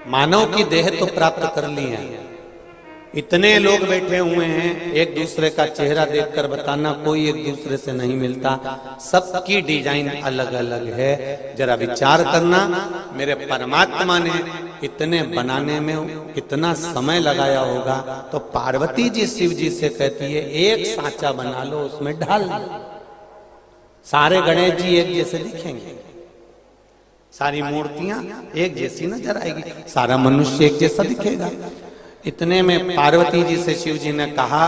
मानव की देह तो प्राप्त कर ली है, इतने लोग बैठे हुए हैं, एक दूसरे का चेहरा देखकर बताना कोई एक दूसरे से नहीं मिलता, सबकी डिजाइन अलग अलग है। जरा विचार करना, मेरे परमात्मा ने इतने बनाने में कितना समय लगाया होगा। तो पार्वती जी शिव जी से कहती है एक सांचा बना लो, उसमें ढाल लो, सारे गणेश जी एक जैसे दिखेंगे, सारी मूर्तियां एक जैसी नजर आएगी, सारा मनुष्य एक जैसा दिखेगा। इतने में पार्वती जी से शिव जी ने कहा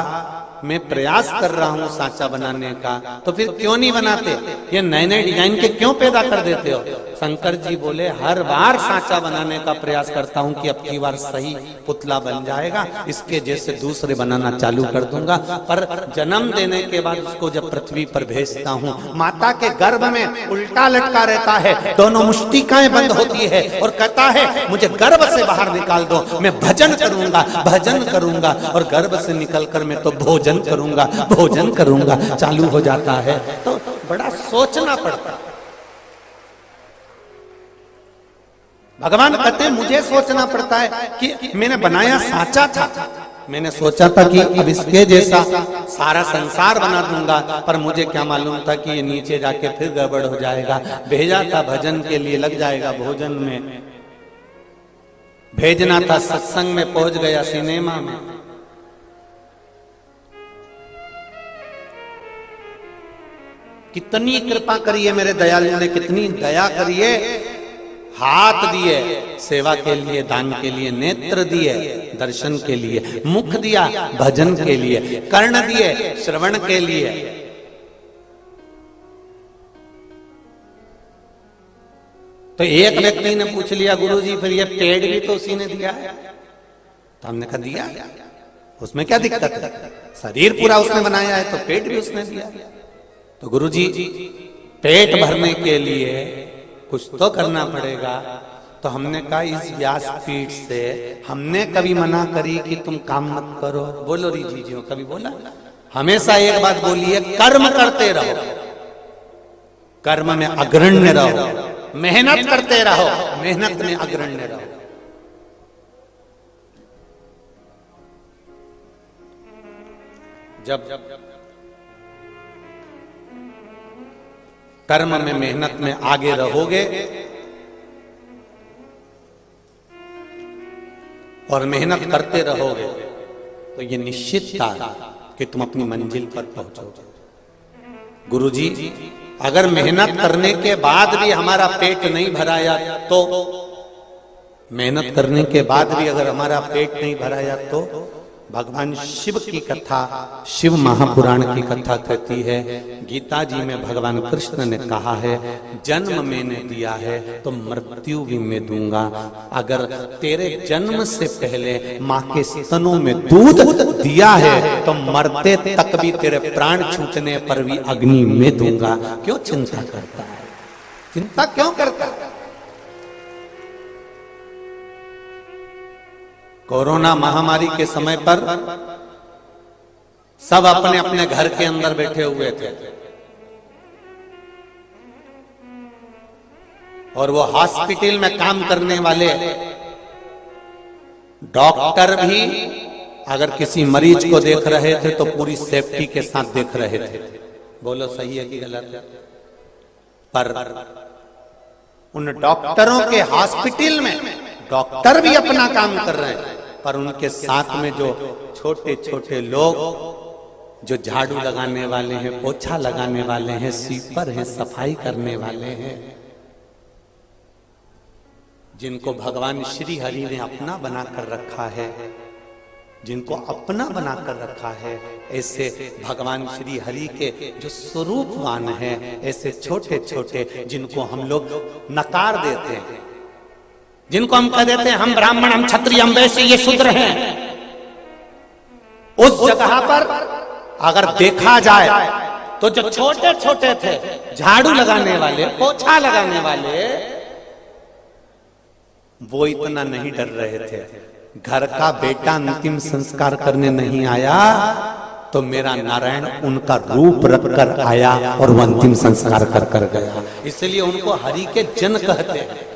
मैं प्रयास कर रहा हूं सांचा बनाने का, तो फिर क्यों नहीं बनाते, ये नए नए डिजाइन के क्यों पैदा कर देते हो। शंकर जी बोले हर बार सांचा बनाने का प्रयास करता हूं कि अब की बार सही पुतला बन जाएगा, इसके जैसे दूसरे बनाना चालू कर दूंगा। पर जन्म देने के बाद उसको जब पृथ्वी पर भेजता हूं, माता के गर्भ में उल्टा लटका रहता है, दोनों मुष्टिकाएं बंद होती है और कहता है मुझे गर्भ से बाहर निकाल दो, मैं भजन करूंगा भजन करूंगा, और गर्भ से निकलकर मैं तो भोजन करूंगा चालू हो जाता है। तो बड़ा सोचना पड़ता है। भगवान कहते हैं मुझे सोचना पड़ता है कि मैंने बनाया सांचा था, मैंने सोचा था कि अब इसके जैसा सारा संसार बना दूंगा, पर मुझे क्या मालूम था कि ये नीचे जाके फिर गड़बड़ हो जाएगा। भेजा था भजन के लिए, लग जाएगा भोजन में, भेजना था सत्संग में, पहुंच गया सिनेमा में। कितनी कृपा करी है मेरे दयालु ने, कितनी दया करी है। हाथ दिए सेवा के लिए, दान के लिए, नेत्र दिए दर्शन के लिए, मुख दिया भजन के लिए, कर्ण दिए श्रवण के लिए। तो एक व्यक्ति ने पूछ लिया गुरुजी फिर ये पेड़ भी तो उसी ने दिया है, तो हमने कहा दिया, उसमें क्या दिक्कत है, शरीर पूरा उसने बनाया है तो पेट भी उसने दिया। तो गुरुजी पेट भरने के लिए कुछ तो करना पड़ेगा। तो हमने कहा इस व्यासपीठ से हमने कभी मना करी कि तुम काम मत करो, बोलो री जी कभी बोला? हमेशा एक बात बोलिए, कर्म करते रहो, कर्म में अग्रण्य रहो, मेहनत करते रहो, मेहनत में अग्रण्य रहो। जब कर्म में मेहनत में आगे रहोगे और मेहनत करते रहोगे तो ये निश्चित था कि तुम अपनी मंजिल पर पहुंचोगे। गुरुजी अगर मेहनत करने के बाद भी हमारा पेट नहीं भराया तो, मेहनत करने के बाद भी अगर हमारा पेट नहीं भराया तो भगवान शिव की कथा, शिव महापुराण की कथा कहती है, गीता जी में भगवान कृष्ण ने कहा है जन्म मैंने दिया है तो मृत्यु भी मैं दूंगा। अगर तेरे जन्म से पहले माँ के स्तनों में दूध दिया है तो मरते तक भी तेरे प्राण छूटने पर भी अग्नि में दूंगा। क्यों चिंता करता है, चिंता क्यों करता है? कोरोना महामारी के समय पर सब अपने अपने घर के अंदर बैठे हुए थे और वो हॉस्पिटल में काम करने वाले डॉक्टर भी अगर किसी मरीज को देख रहे थे तो पूरी सेफ्टी के साथ देख रहे थे। बोलो सही है कि गलत है? पर उन डॉक्टरों के हॉस्पिटल में डॉक्टर भी अपना काम कर रहे हैं, पर उनके साथ में जो छोटे छोटे लोग जो झाड़ू लगाने वाले हैं, पोछा लगाने वाले हैं, स्वीपर हैं, सफाई करने वाले हैं, जिनको भगवान श्री हरि ने अपना बनाकर रखा है, जिनको अपना बनाकर रखा है, ऐसे भगवान श्री हरि के जो स्वरूपवान हैं, ऐसे छोटे छोटे जिनको हम लोग नकार देते हैं, जिनको हम कह देते हैं हम ब्राह्मण, हम क्षत्रिय, हम वैश्य, ये शूद्र हैं, उस जगह पर अगर देखा जाए तो जो छोटे छोटे थे झाड़ू लगाने वाले, पोछा लगाने वाले, वो इतना नहीं डर रहे थे। घर का बेटा अंतिम संस्कार करने नहीं आया तो मेरा नारायण उनका रूप रख कर आया और वो अंतिम संस्कार कर गया। इसलिए उनको हरि के जन कहते हैं,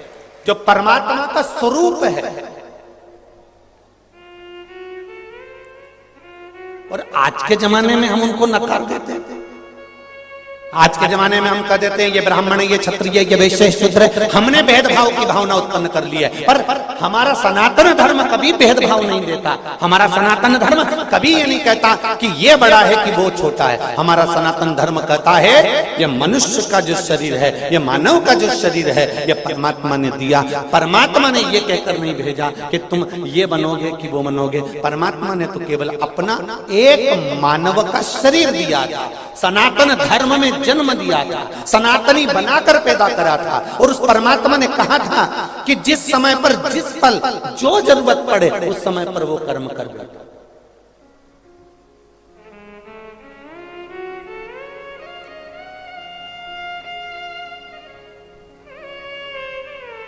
जो परमात्मा का स्वरूप है। और आज के जमाने में हम उनको नकार देते हैं। आज के जमाने में हम कह देते हैं ये ब्राह्मण है, ये क्षत्रिय, ये वैश्य, शूद्र है। हमने भेदभाव की भावना उत्पन्न कर ली है, पर हमारा सनातन धर्म कभी भेदभाव नहीं देता। हमारा सनातन धर्म कभी ये नहीं कहता कि ये बड़ा है कि वो छोटा है। हमारा सनातन धर्म कहता है ये मनुष्य का जो शरीर है, ये मानव का जो शरीर है, ये परमात्मा ने दिया। परमात्मा ने ये कहकर नहीं भेजा कि तुम ये बनोगे कि वो बनोगे। परमात्मा ने तो केवल अपना एक मानव का शरीर दिया था, सनातन धर्म में जन्म दिया था, सनातनी बनाकर पैदा करा था। और उस परमात्मा ने कहा था कि जिस समय पर जिस पल जो जरूरत पड़े उस समय पर वो कर्म कर दे।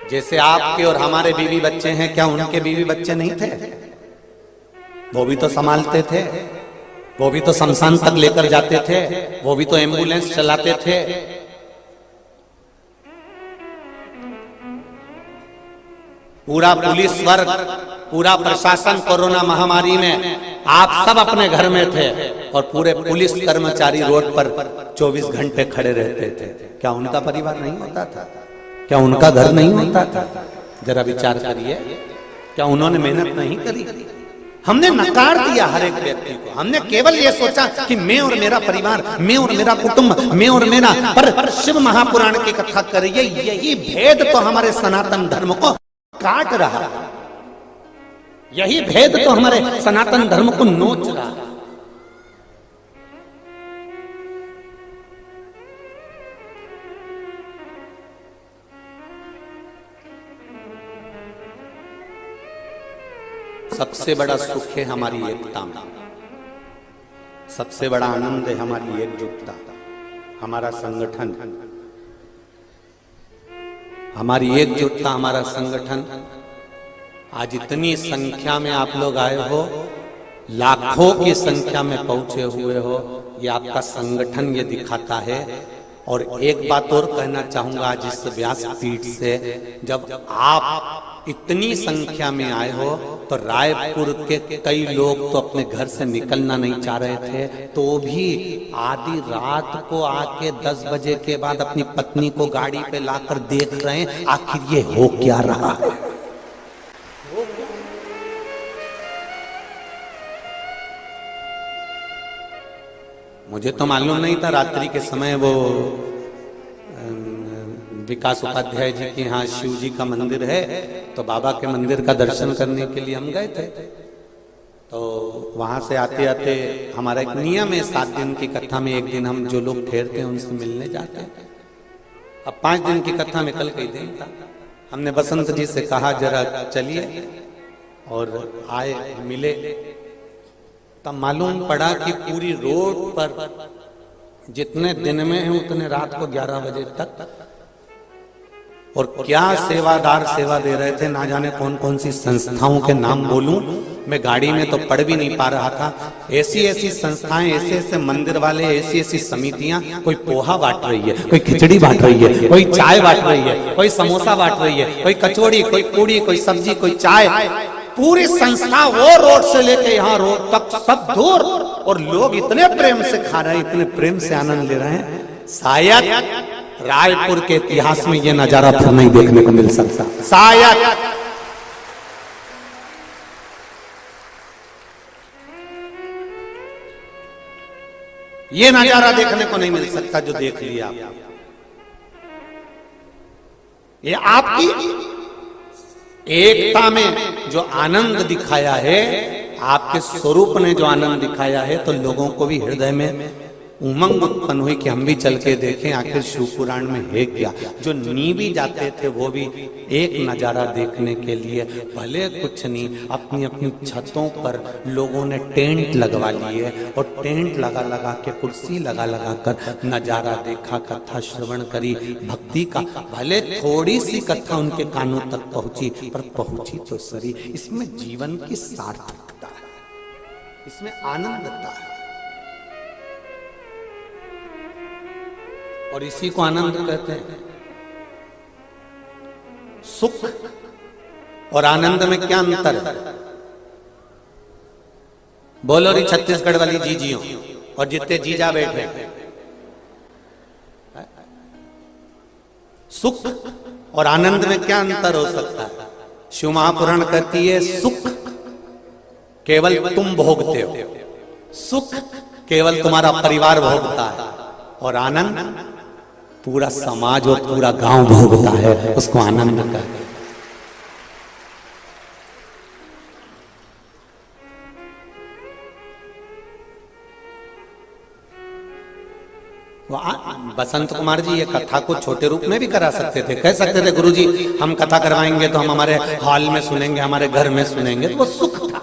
जैसे आपके और हमारे बीवी बच्चे हैं, क्या उनके बीवी बच्चे नहीं थे? वो भी तो संभालते थे, वो भी तो शमशान तक लेकर जाते थे, वो भी तो एम्बुलेंस चलाते थे। पूरा पुलिस वर्ग, पूरा प्रशासन कोरोना महामारी में आप सब अपने घर में थे और पूरे पुलिस कर्मचारी रोड पर 24 घंटे खड़े रहते थे। क्या उनका परिवार नहीं होता था? क्या उनका घर नहीं होता था? जरा विचार करिए, क्या उन्होंने मेहनत नहीं करी? हमने नकार दिया हर एक व्यक्ति को। हमने केवल ये सोचा कि मैं और मेरा परिवार, मैं और मेरा कुटुंब, मैं और मेरा। पर शिव महापुराण की कथा करिए, यही भेद तो हमारे सनातन धर्म को काट रहा है। यही भेद तो हमारे सनातन धर्म को नोच रहा है। सबसे बड़ा सुख है हमारी एकता में, सबसे बड़ा आनंद है हमारी एकजुटता, हमारा संगठन, हमारी एकजुटता, हमारा संगठन। आज इतनी संख्या में आप लोग आए हो, लाखों की संख्या में पहुंचे हुए हो, ये आपका संगठन ये दिखाता है। और एक बात और कहना चाहूंगा आज इस व्यासपीठ से, जब आप इतनी संख्या में आए हो तो रायपुर के कई लोग तो अपने घर से निकलना नहीं चाह रहे थे, तो भी आधी रात को आके 10 बजे के बाद अपनी पत्नी को गाड़ी पे लाकर देख रहे हैं आखिर ये हो क्या रहा है। मुझे तो मालूम नहीं था, रात्रि के समय वो विकास उपाध्याय जी के यहाँ शिव जी का मंदिर है, तो बाबा के मंदिर का दर्शन करने के लिए हम गए थे। तो वहां से आते आते हमारा एक नियम है, 7 दिन की कथा में एक दिन हम जो लोग ठहरते हैं उनसे मिलने जाते हैं। अब 5 दिन की कथा में कल कई दिन था। हमने बसंत जी से कहा जरा चलिए, और आए, मिले। तब मालूम पड़ा कि पूरी रोड पर जितने दिन में है उतने रात को 11 बजे तक, और क्या सेवादार सेवा दे रहे थे। ना जाने कौन कौन सी संस्थाओं के नाम बोलूं, मैं गाड़ी में तो पढ़ भी नहीं पा रहा था। ऐसी ऐसी संस्थाएं, ऐसे ऐसे मंदिर वाले, ऐसी ऐसी समितियां, कोई पोहा बांट रही है, कोई खिचड़ी बांट रही है, कोई चाय बांट रही है, कोई समोसा बांट रही है, कोई कचौड़ी, कोई पूड़ी, कोई सब्जी, कोई चाय। पूरी संस्था वो रोड से लेके यहाँ रोड तक सब दूर, और लोग इतने प्रेम से खा रहे हैं, इतने प्रेम से आनंद ले रहे हैं। शायद रायपुर के इतिहास में ये नजारा फिर नहीं देखने को मिल सकता, शायद। ये नजारा देखने को नहीं मिल सकता जो देख लिया आप। ये आपकी एकता में जो आनंद दिखाया है, आपके स्वरूप ने जो आनंद दिखाया है, तो लोगों को भी हृदय में उमंग उत्पन्न हुई कि हम भी चल के देखें आखिर शिव पुराण में है क्या। जो नी भी जाते थे वो भी एक नजारा देखने के लिए, भले कुछ नहीं, अपनी अपनी छतों पर लोगों ने टेंट लगवा लिए, और टेंट लगा लगा के, कुर्सी लगा लगा कर नजारा देखा, कथा श्रवण करी, भक्ति का। भले थोड़ी सी कथा उनके कानों तक पहुंची, पर पहुंची तो सही। इसमें जीवन की सार्थकता है, इसमें आनंदता है, और इसी को आनंद कहते हैं। सुख और आनंद में क्या अंतर है? बोलो री छत्तीसगढ़ वाली जीजियों और जितने जीजा बैठे हैं। सुख और आनंद में क्या अंतर हो सकता है? शिव महापुराण कहती है सुख केवल तुम भोगते हो, सुख केवल तुम्हारा परिवार भोगता है, और आनंद पूरा समाज और पूरा गांव भोगता है। उसको आनंद कहते हैं। बसंत कुमार जी ये कथा को छोटे रूप में भी करा सकते थे, कह सकते थे गुरुजी हम कथा करवाएंगे तो हम हमारे हॉल में सुनेंगे, हमारे घर में सुनेंगे। तो वो सुख था,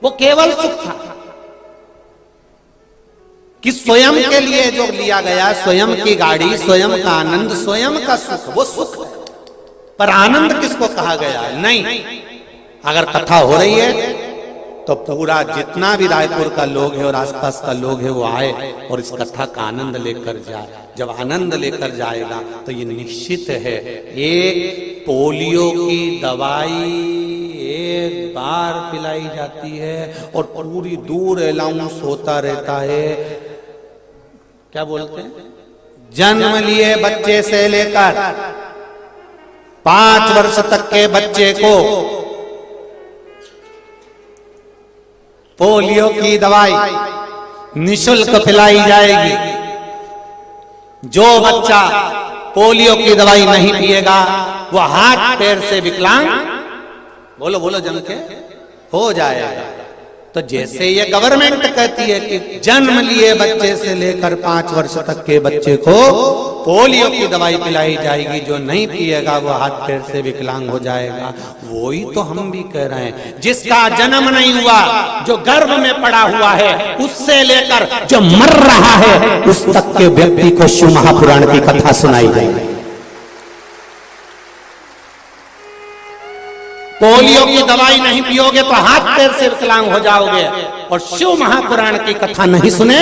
वो केवल सुख था कि स्वयं के लिए जो लिया गया, स्वयं की गाड़ी, स्वयं का आनंद, स्वयं का सुख, वो सुख है। पर आनंद किसको कहा गया है? नहीं। अगर कथा हो रही है तो पूरा जितना भी रायपुर का लोग है और आसपास का लोग है वो आए और इस कथा का आनंद लेकर जाए। जब आनंद लेकर जाएगा तो ये निश्चित है एक पोलियो की दवाई एक बार पिलाई जाती है और पूरी दूर अलाउंस होता रहता है। क्या बोलते हैं? जन्म लिए बच्चे से लेकर 5 वर्ष तक के बच्चे को पोलियो की दवाई निशुल्क पिलाई जाएगी। जो बच्चा पोलियो की दवाई नहीं पिएगा वो हाथ पैर से विकलांग, बोलो बोलो जम के, हो जाएगा। तो जैसे ये गवर्नमेंट कहती है कि जन्म लिए बच्चे से लेकर 5 वर्ष तक के बच्चे को पोलियो की दवाई पिलाई जाएगी, जो नहीं पिएगा वो हाथ पैर से विकलांग हो जाएगा, वही तो हम भी कह रहे हैं। जिसका जन्म नहीं हुआ, जो गर्भ में पड़ा हुआ है, उससे लेकर जो मर रहा है उस तक के व्यक्ति को शिव महापुराण की कथा सुनाई जाएगी। पोलियो की दवाई नहीं पियोगे तो हाथ पैर से विकलांग हो जाओगे, और शिव महापुराण की कथा नहीं सुने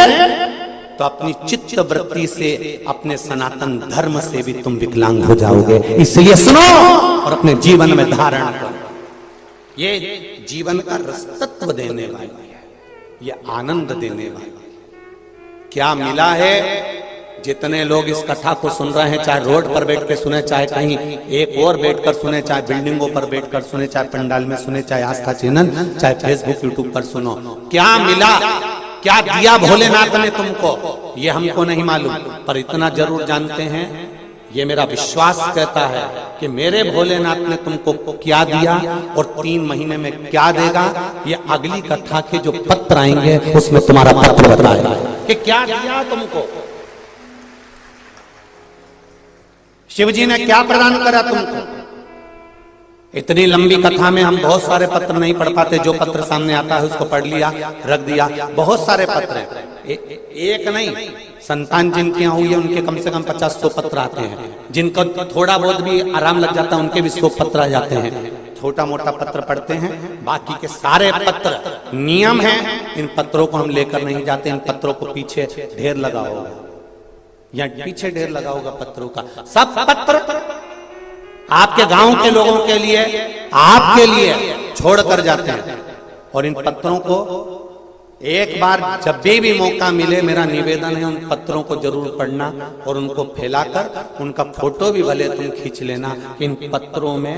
तो अपनी चित्त वृत्ति से, अपने सनातन धर्म से भी तुम विकलांग हो जाओगे। इसलिए सुनो और अपने जीवन में धारण करो। ये जीवन का रसतत्व देने वाली है, ये आनंद देने वाली है। क्या मिला है? जितने लोग इस कथा को सुन रहे हैं, चाहे रोड पर बैठ के सुने, चाहे कहीं एक और बैठकर सुने, चाहे बिल्डिंगों पर बैठकर सुने, चाहे पंडाल में सुने, चाहे आस्था चैनल, चाहे फेसबुक यूट्यूब पर सुनो, क्या मिला, क्या दिया भोलेनाथ ने तुमको, ये हमको नहीं मालूम, पर इतना जरूर जानते हैं, ये मेरा विश्वास कहता है कि मेरे भोलेनाथ ने तुमको क्या दिया और 3 महीने में क्या देगा, ये अगली कथा के जो पत्र आएंगे उसमें तुम्हारा पत्र बताएगा कि क्या दिया तुमको, शिवजी ने क्या प्रदान करा तुमको। इतनी लंबी कथा में हम बहुत सारे पत्र नहीं पढ़ पाते। जो पत्र सामने आता है उसको पढ़ लिया, रख दिया। बहुत सारे पत्र हैं, एक नहीं, संतान जिनके यहाँ हुई है उनके कम से कम 50-100 पत्र आते हैं। जिनको थोड़ा बहुत भी आराम लग जाता है उनके भी 100 पत्र आ जाते हैं। छोटा मोटा पत्र पढ़ते हैं, बाकी के सारे पत्र नियम है। इन पत्रों को हम लेकर नहीं जाते, इन पत्रों को पीछे ढेर लगा होगा, या पीछे ढेर लगा होगा पत्रों का। सब पत्र आपके गांव के लोगों के लिए, आपके लिए छोड़ कर जाते हैं। और इन पत्रों को एक बार जब भी मौका मिले, मेरा निवेदन है उन पत्रों को जरूर पढ़ना और उनको फैलाकर उनका फोटो भी भले तुम खींच लेना। इन पत्रों में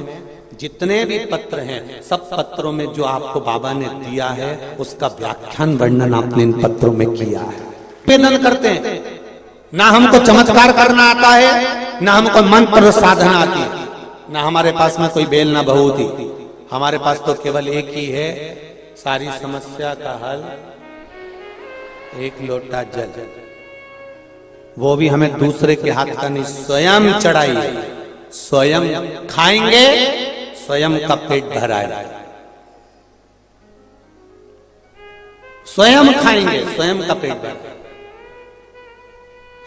जितने भी पत्र हैं, सब पत्रों में जो आपको बाबा ने दिया है उसका व्याख्यान वर्णन आपने इन पत्रों में किया है। निवेदन करते हैं, ना हमको चमत्कार करना आता है, ना हमको मंत्र साधना आती है, ना हमारे पास में कोई बेल ना बहुती। हमारे पास तो केवल एक ही है सारी समस्या का हल, एक लोटा जल। वो भी हमें दूसरे के हाथ का नहीं, स्वयं चढ़ाइए, स्वयं खाएंगे, स्वयं का पेट भराए, स्वयं खाएंगे, स्वयं का पेट भराए,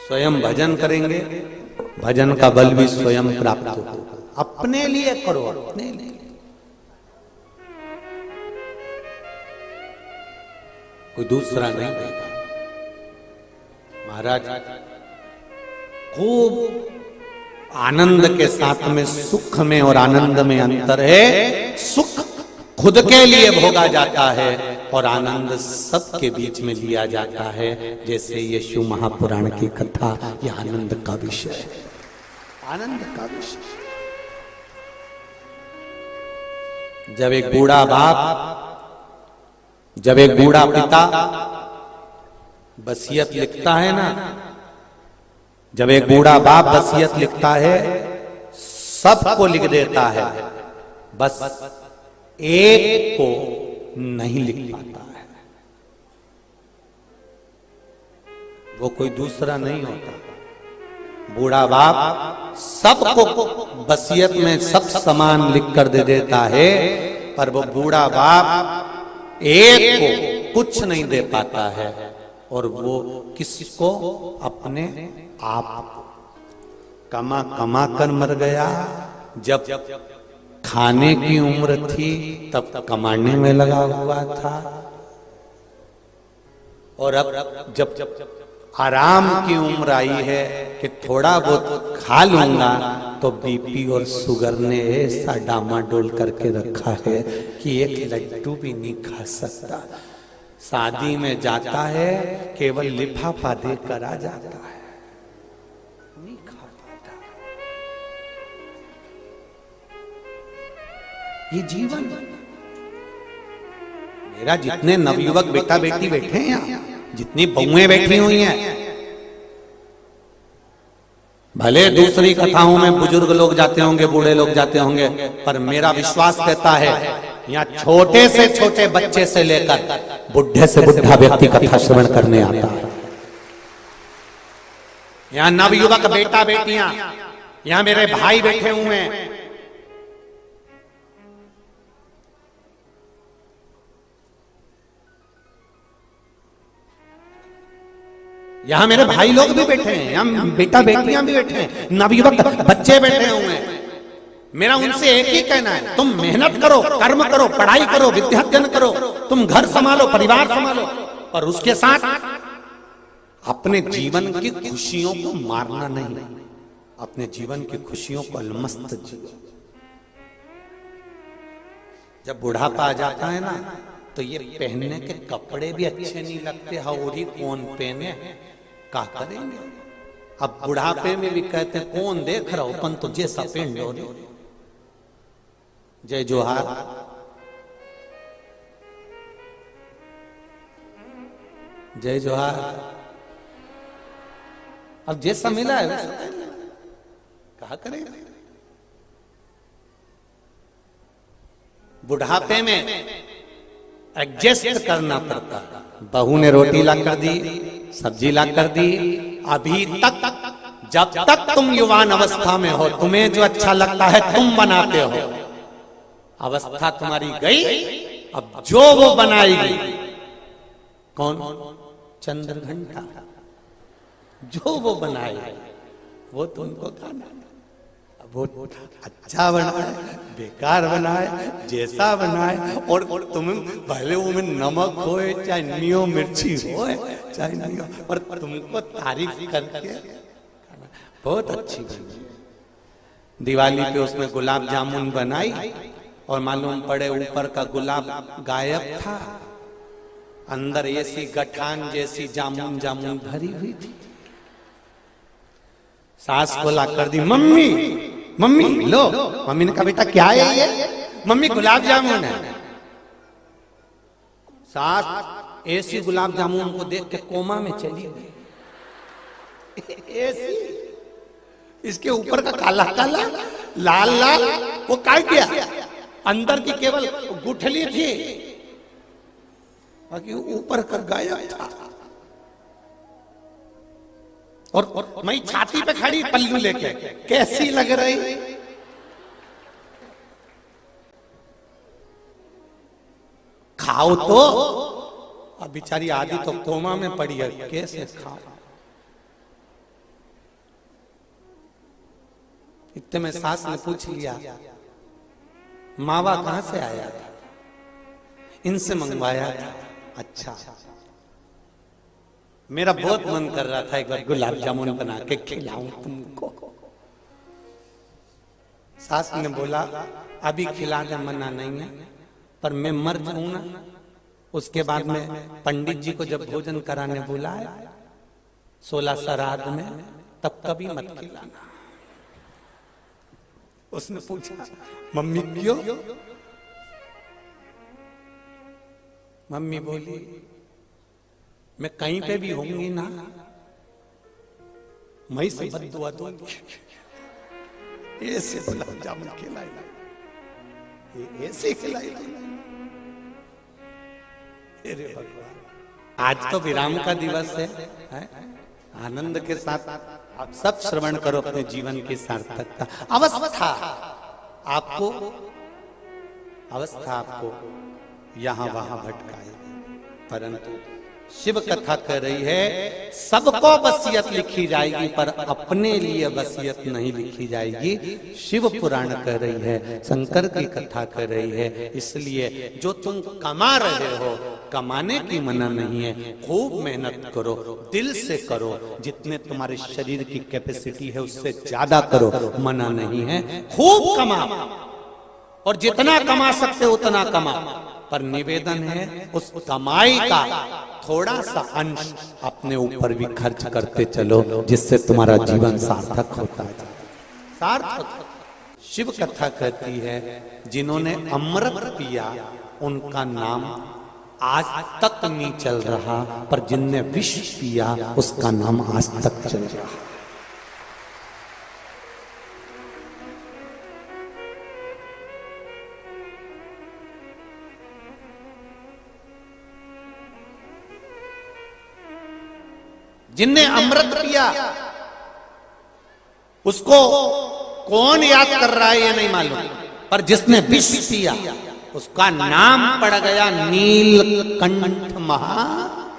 स्वयं भजन करेंगे, भजन का बल भी स्वयं प्राप्त हो। अपने लिए करो, अपने लिए। कोई दूसरा नहीं देगा। महाराज खूब आनंद के साथ में सुख में और आनंद में अंतर है। सुख खुद के लिए भोगा जाता है और आनंद सबके बीच में लिया जाता है। जैसे यीशु महापुराण की कथा, यह आनंद का विषय है, आनंद का विषय। जब एक बूढ़ा पिता वसीयत लिखता है ना, जब एक बूढ़ा बाप वसीयत लिखता है, सबको लिख देता है, बस एक को नहीं लिख पाता है। वो कोई दूसरा नहीं होता। बूढ़ा बाप सबको वसीयत में सब समान लिख कर दे देता है, पर वो बूढ़ा बाप एक को कुछ नहीं दे पाता है। और वो किसको? अपने आप कमा कमा कर मर गया। जब खाने की उम्र थी तब कमाने में लगा हुआ था, और अब जब आराम की उम्र आई है कि थोड़ा बहुत खा लूंगा, तो बीपी और शुगर ने ऐसा डामाडोल करके रखा है कि एक लड्डू भी नहीं खा सकता। शादी में जाता है, केवल लिफाफा देकर आ जाता है, नहीं खा पाता। ये जीवन। मेरा जितने नवयुवक बेटा बेटी बैठे हैं यहाँ, जितनी बहुएं बैठी हुई हैं, भले दूसरी कथाओं में बुजुर्ग लोग जाते होंगे, बूढ़े लोग जाते होंगे, पर मेरा विश्वास कहता है यहाँ छोटे से छोटे बच्चे से लेकर बुढ़े से बुढ़ा व्यक्ति कथा श्रवण करने आता है। यहाँ नवयुवक बेटा बेटियां, यहाँ मेरे भाई बैठे हुए हैं, यहाँ मेरे भाई लोग भी बैठे हैं, यहाँ बेटा बेटियां भी बैठे हैं, नवयुवक बच्चे बैठे हुए हैं। मेरा उनसे एक ही कहना है, तुम मेहनत करो, कर्म करो, पढ़ाई करो, विद्याध्ययन करो, तुम घर संभालो, परिवार संभालो, पर उसके साथ अपने जीवन की खुशियों को मारना नहीं, अपने जीवन की खुशियों को अलमस्त जियो। जब बुढ़ापा आ जाता है ना, तो ये पहनने के कपड़े भी अच्छे नहीं लगते, हौरी कौन पहने, क्या करेंगे। अब बुढ़ापे में भी कहते हैं कौन देख रहा हो, अपन तो जैसा पहन लो। जय जोहार। जय जोहार। अब जैसा मिला है वैसा कहा करें। बुढ़ापे में एडजस्ट करना पड़ता। बहू ने रोटी ला कर दी, सब्जी ला कर दी, अभी तक जब तक तुम युवान अवस्था में हो, तुम्हें जो अच्छा लगता है तुम बनाते हो। अवस्था तुम्हारी गई, अब जो वो बनाएगी, कौन? चंद्रघंटा। जो वो बनाएगी वो तुमको खाना। वो अच्छा बनाए, बेकार बनाए, जैसा बनाए, और तुम पहले वो में नमक हो चाहे नियो मिर्ची हो चाहे नहीं हो, और तुमको तारीफ करके बहुत अच्छी बनी। दिवाली पे उसमें गुलाब जामुन बनाई और मालूम पड़े ऊपर का गुलाब गायब था, अंदर ऐसी गठान जैसी जामुन जामुन भरी हुई थी। सास को ला कर दी, मम्मी मम्मी लो। मम्मी ने कहा बेटा क्या है ये? मम्मी गुलाब जामुन है। सास ऐसी गुलाब जामुन को देख के कोमा में चली गई। ऐसी इसके ऊपर का काला काला लाल लाल वो काट गया, अंदर की केवल गुठली थी, बाकी ऊपर का गायब था। और मैं छाती पे खड़ी पल्लू लेके, कैसी लग रही? खाओ तो। अब बेचारी आदि तो कोमा में पड़ी है, कैसे खाओ? इतने में सास ने पूछ लिया मावा कहां से आया था? इनसे मंगवाया था। अच्छा, मेरा बहुत मन कर रहा था एक बार गुलाब जामुन बना के खिलाऊं तुमको। सास ने बोला अभी खिलाने मना नहीं है, पर मैं मर जाऊं ना, उसके बाद में पंडित जी को जब भोजन कराने बुलाया 16 श्राद्ध में, तब कभी मत खिलाना। उसने पूछा मम्मी क्यों? मम्मी बोली मैं कहीं पे भी होंगी ना, मैं से बद्दुआ दूंगी। ऐसे गुलाब जामुन खिलाई, ऐसे खिलाई। अरे भगवान, आज तो विराम का दिवस है? आनंद के साथ आप सब श्रवण करो अपने जीवन की सार्थकता। अवस्था आपको यहां वहां भटकाएगी, परंतु शिव कथा कर रही है सबको वसीयत लिखी जाएगी, पर अपने लिए वसीयत नहीं लिखी जाएगी। शिव पुराण कर रही है, शंकर की कथा कर रही है। इसलिए जो तुम कमा रहे हो, कमाने की मना नहीं है, खूब मेहनत करो, दिल से करो, जितने तुम्हारे शरीर की कैपेसिटी है उससे ज्यादा करो, मना नहीं है। खूब कमा, और जितना कमा सकते उतना कमा, पर निवेदन है उस कमाई का थोड़ा सा अंश अपने ऊपर भी खर्च करते चलो, जिससे तुम्हारा जीवन सार्थक होता है। सार्थक शिव कथा कहती है जिन्होंने अमृत पिया उनका नाम आज तक नहीं चल रहा, पर जिनने विष पिया उसका नाम आज तक चल रहा। जिनने अमृत पिया उसको कौन याद कर रहा है ये नहीं मालूम, पर जिसने विष पिया उसका नाम पड़ गया नीलकंठ महादेव,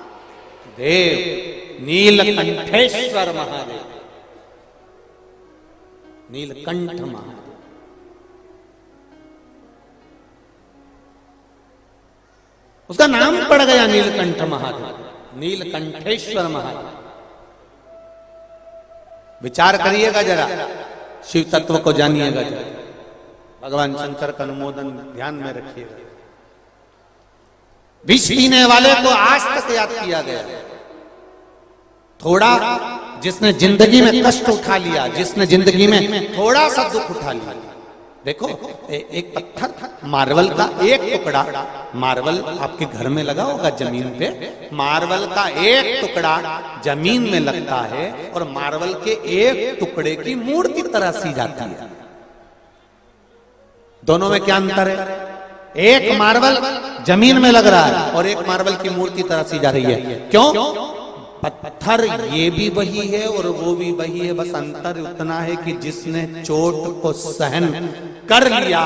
नीलकंठेश्वर महादेव, नीलकंठ महादेव। उसका नाम पड़ गया नीलकंठ महादेव, नीलकंठेश्वर महादेव। विचार करिएगा जरा, शिव तत्व को जानिएगा जरा, भगवान शंकर का अनुमोदन ध्यान में रखिएगा। विष पीने वाले को आज तक याद किया गया। थोड़ा जिसने जिंदगी में कष्ट उठा लिया, जिसने जिंदगी में थोड़ा सा दुख उठा लिया, देखो एक पत्थर मार्बल का एक टुकड़ा, मार्बल आपके घर में लगा होगा जमीन पे, मार्बल का एक टुकड़ा जमीन में लगता है और मार्बल के एक टुकड़े की मूर्ति तराशी जाती है। दोनों में क्या अंतर है? एक मार्बल जमीन में लग रहा है और एक मार्बल की मूर्ति तराशी जा रही है। क्यों? पत्थर ये भी वही है और वो भी वही है, बस अंतर उतना है कि जिसने चोट को सहन कर लिया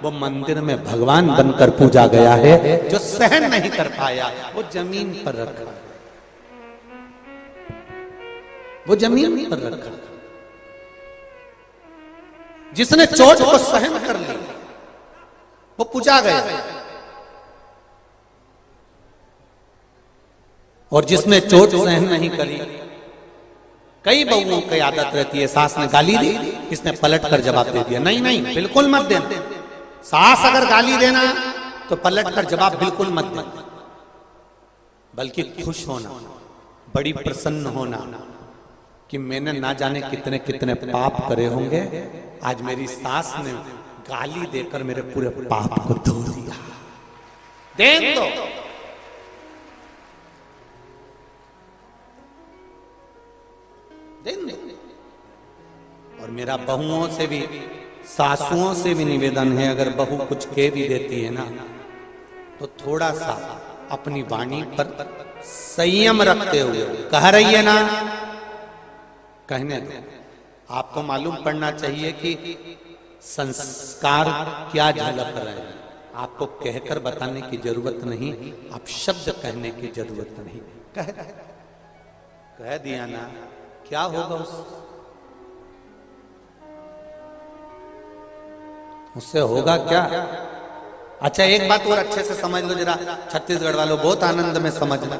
वो मंदिर में भगवान बनकर पूजा गया है, जो सहन नहीं कर पाया वो जमीन पर रखा, वो जमीन पर रखा। जिसने चोट को सहन कर लिया वो पूजा गया, और जिसने चोट सहन नहीं करी, कई बहुओं की आदत रहती है, सास ने गाली दी, इसने पलट कर जवाब दे दिया। नहीं नहीं, बिल्कुल मत देना। सास अगर गाली देना तो पलट कर जवाब बिल्कुल मत देना, बल्कि खुश होना, बड़ी प्रसन्न होना कि मैंने ना जाने कितने कितने पाप करे होंगे, आज मेरी सास ने गाली देकर मेरे पूरे पाप को धो दिया। देन दो। और मेरा बहुओं से भी, सासुओं से भी निवेदन है, अगर बहू कुछ कह भी देती है ना तो थोड़ा सा अपनी वाणी पर संयम रखते हुए कह रही है ना, कहने दो। आपको मालूम पड़ना चाहिए कि संस्कार क्या झलक रहे हैं। आपको कहकर बताने की जरूरत नहीं, आप शब्द कहने की जरूरत नहीं। कह दिया ना, क्या होगा उससे होगा क्या? अच्छा एक बात और अच्छे से समझ लो जरा, छत्तीसगढ़ वालों बहुत आनंद में समझना।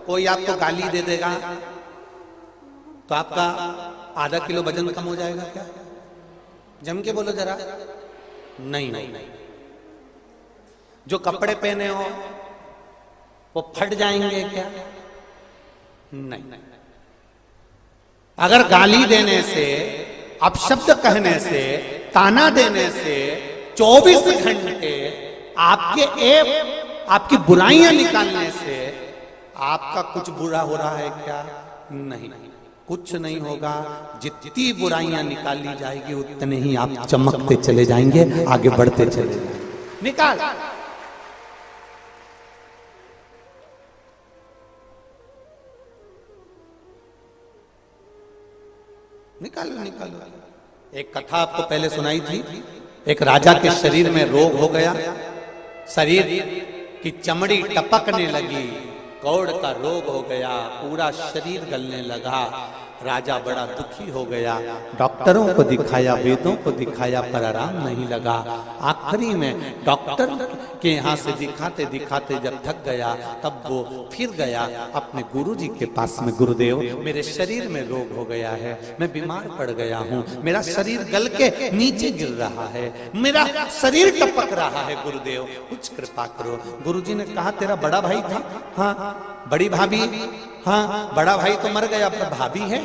कोई आपको गाली दे देगा तो आपका आधा किलो वजन कम हो जाएगा क्या? जम के बोलो जरा। नहीं, जो कपड़े पहने हो वो फट जाएंगे क्या? नहीं। अगर गाली देने से, अपशब्द कहने से, ताना देने से 24 घंटे आपकी बुराइयां निकालने से आपका कुछ बुरा हो रहा है क्या? नहीं, कुछ नहीं होगा। जितनी बुराइयां निकाली जाएगी उतने ही आप चमकते चले जाएंगे, आगे बढ़ते चले जाएंगे। निकाल, निकालो निकालो। एक कथा आपको पहले सुनाई थी। एक राजा के शरीर में रोग हो गया, शरीर की चमड़ी टपकने लगी, कौड़ का रोग हो गया, पूरा शरीर गलने लगा। राजा बड़ा दुखी हो गया, डॉक्टरों को दिखाया, वेदों को दिखाया, पर आराम नहीं लगा। आखिरी में डॉक्टर के यहाँ से दिखाते दिखाते जब थक गया, तब वो फिर गया अपने गुरुजी के पास में। गुरुदेव, मेरे शरीर में रोग हो गया है, मैं बीमार पड़ गया हूँ, मेरा शरीर गल के नीचे गिर रहा है, मेरा शरीर टपक रहा है, गुरुदेव कुछ कृपा करो। गुरुजी ने कहा, तेरा बड़ा भाई था? हाँ। बड़ी भाभी? हाँ। बड़ा भाई तो मर गया, पर भाभी है?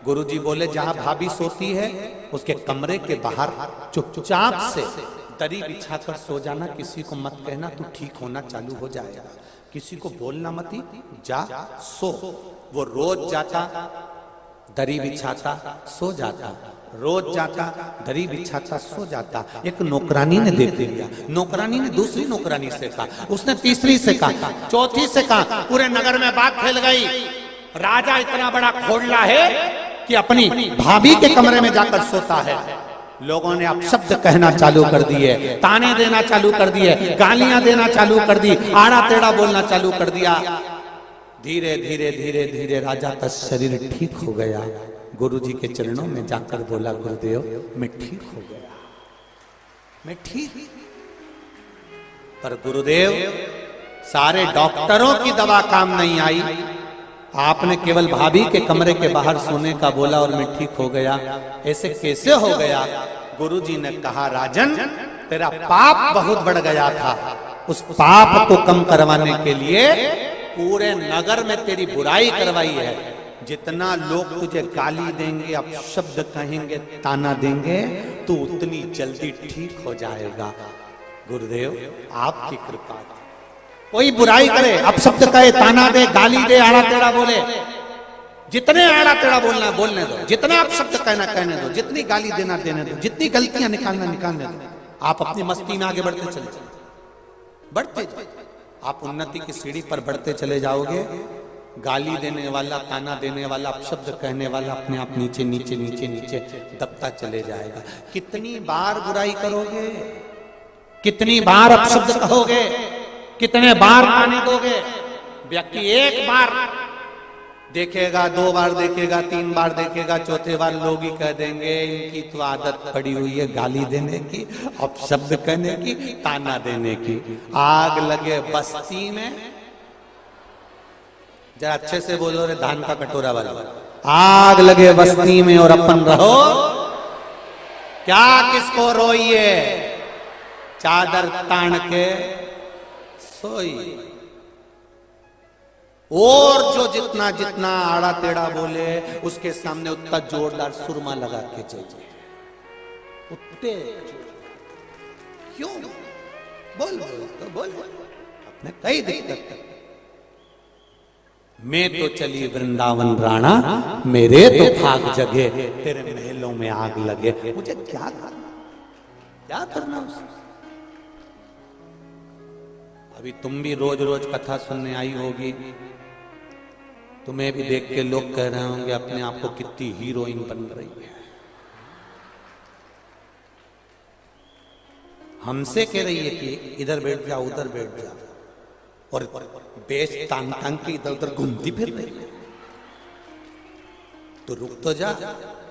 गुरुजी बोले, जहां भाभी सोती है उसके कमरे के बाहर चुपचाप से दरी बिछाकर सो जाना, किसी को मत कहना, तू ठीक होना चालू हो जाएगा, किसी को बोलना मत, जा सो। वो रोज जाता, दरी बिछाता, सो जाता, रोज जाता, दरी बिछाता, सो जाता। एक नौकरानी ने देख लिया, नौकरानी ने दूसरी नौकरानी से कहा, उसने तीसरी से कहा, चौथी से कहा, पूरे नगर में बात फैल गई, राजा इतना बड़ा खोड़ला है कि अपनी भाभी के कमरे में जाकर सोता है। लोगों ने अपशब्द कहना चालू कर दिए, ताने देना चालू कर दिए, गालियां देना चालू कर दी, आड़ा टेढ़ा बोलना चालू कर दिया। धीरे धीरे धीरे धीरे राजा का शरीर ठीक हो गया। गुरुजी के चरणों में जाकर बोला, गुरुदेव मैं ठीक हो गया, मैं ठीक। पर गुरुदेव, सारे डॉक्टरों की दवा काम नहीं आई, आपने केवल भाभी के कमरे के बाहर सोने का बोला और मैं ठीक हो गया। ऐसे कैसे हो गया? गुरुजी ने कहा, राजन तेरा पाप बहुत बढ़ गया था, उस पाप को कम करवाने के लिए पूरे नगर में तेरी बुराई करवाई है। जितना लोग तुझे गाली देंगे, अपशब्द कहेंगे, ताना देंगे, तू उतनी जल्दी ठीक हो जाएगा। गुरुदेव आपकी कृपा। कोई बुराई करे, अपशब्द कहे, ताना दे, गाली दे, आड़ा टेढ़ा बोले, जितने आड़ा टेढ़ा बोलना बोलने दो, जितना अपशब्द कहना कहने दो, जितनी गाली देना देने दो, जितनी गलतियां निकालना निकालने दो। आप अपनी मस्ती में आगे बढ़ते चले जाओ, बढ़ते आप उन्नति की सीढ़ी पर बढ़ते चले जाओगे। गाली देने वाला, ताना देने वाला, अपशब्द कहने वाला अपने आप नीचे नीचे नीचे नीचे दबता चले जाएगा। कितनी बार बुराई करोगे, कितनी बार अपशब्द कहोगे, कितने बार ताने दोगे? व्यक्ति एक बार देखेगा, दो बार देखेगा, तीन बार देखेगा, चौथे बार लोग ही कह देंगे इनकी तो आदत पड़ी हुई है गाली देने की, अपशब्द कहने की, ताना देने की। आग लगे बस्ती में, जरा अच्छे से बोलो रे धान का कटोरा वाला, आग लगे बस्ती में और अपन रहो क्या किसको रोइए, चादर तान के सोई। और जो जितना जितना आड़ा टेढ़ा बोले उसके सामने उतना जोरदार सुरमा लगा के चाहिए, उतने क्यों बोल बोल तो बोल, अपने कई दिक्कत। मैं तो चली वृंदावन राणा, मेरे तो भाग जगे, तेरे महलों में आग लगे, मुझे क्या करना, क्या करना उसमें? अभी तुम भी रोज रोज कथा सुनने आई होगी, तुम्हें भी देख के लोग कह रहे होंगे अपने आप को कितनी हीरोइन बन रही है। हमसे कह रही है कि इधर बैठ जा, उधर बैठ जा, और बेच टांग टांग के इधर उधर घूमती फिर रही है। तो रुक तो जा,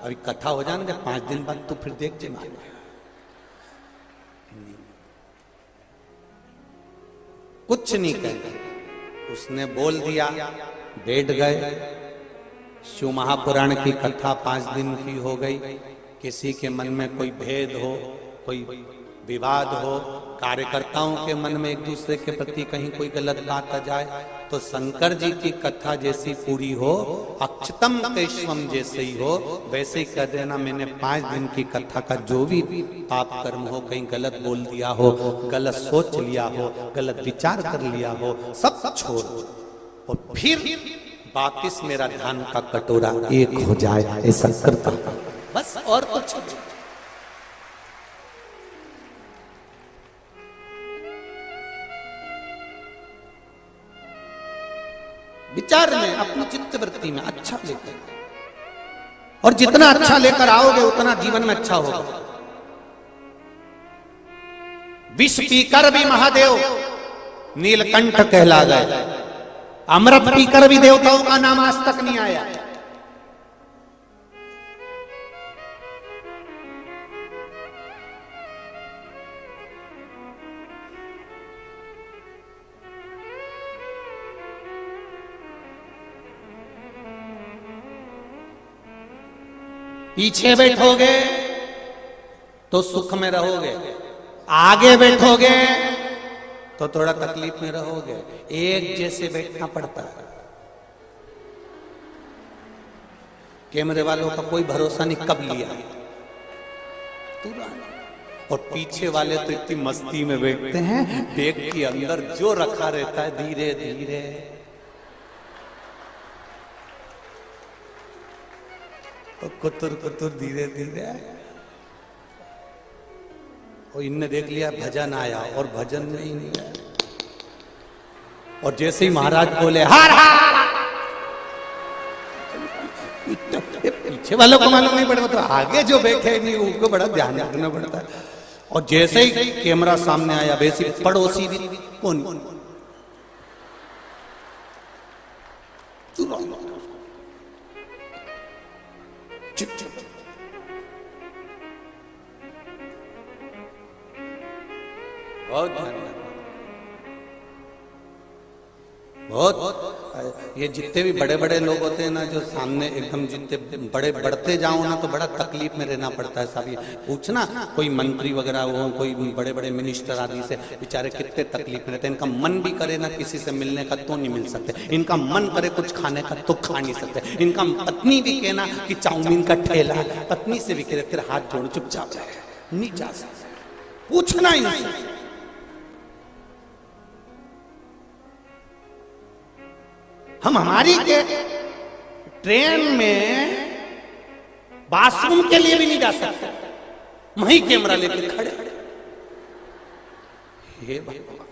अभी कथा हो जाएंगे 5 दिन बाद, तो फिर देख जे मार। कुछ नहीं कहते, उसने बोल दिया, बैठ गए। शिव महापुराण की कथा 5 दिन की हो गई। किसी के मन में कोई भेद हो, कोई विवाद हो, कार्यकर्ताओं के मन में एक दूसरे के प्रति कहीं कोई गलत बात आ जाए, तो शंकर जी की कथा जैसी पूरी हो, अक्षतम केशवम जैसे ही हो, वैसे ही कह देना मैंने 5 दिन की कथा का जो भी पाप कर्म हो, कहीं गलत बोल दिया हो, गलत सोच लिया हो, गलत विचार कर लिया हो, सब छोड़ और फिर वापिस मेरा ध्यान का कटोरा एक हो जाए, ऐसा करता बस, और कुछ नहीं। विचार में, अपनी चित्तवृत्ति में अच्छा लेकर, और जितना अच्छा लेकर आओगे उतना जीवन में अच्छा होगा। विष पीकर भी महादेव नीलकंठ कहला गए, अमृत पीकर भी देवताओं का नाम आज तक नहीं आया। पीछे बैठोगे तो सुख में रहोगे, आगे बैठोगे तो थोड़ा तकलीफ में रहोगे। एक जैसे बैठना पड़ता है। कैमरे वालों का कोई भरोसा नहीं कब लिया, और पीछे वाले तो इतनी मस्ती में बैठते हैं, बैग के अंदर जो रखा रहता है धीरे धीरे कुतुर कुतुर धीरे धीरे। और इनने देख लिया भजन आया, और भजन में ही, और जैसे ही महाराज बोले हार हार, पीछे वालों को मालूम नहीं पड़ता, तो आगे जो बैठे नहीं उनको बड़ा ध्यान रखना पड़ता है। और जैसे ही कैमरा सामने आया, वैसे पड़ोसी भी कौन चुप चुप, बहुत ध्यान रखना, बहुत। ये जितने भी बड़े बड़े लोग होते हैं ना, जो सामने एकदम जितने बड़े बढ़ते जाओ ना, तो बड़ा तकलीफ में रहना पड़ता है। सब ये पूछना, कोई मंत्री वगैरह हो, कोई बड़े बड़े मिनिस्टर आदि से, बेचारे कितने तकलीफ में रहते हैं। इनका मन भी करे ना किसी से मिलने का तो नहीं मिल सकते, इनका मन करे कुछ खाने का तो खा नहीं सकते। इनका पत्नी भी कहना कि चाउमीन का ठेला, पत्नी से भी कह तेरे हाथ जोड़ चुपचाप रहे, नहीं जा सकते, पूछना इनसे। हम हमारी के ट्रेन में बाथरूम के लिए भी नहीं जा सकते, वहीं कैमरा लेके खड़े। हे भगवान,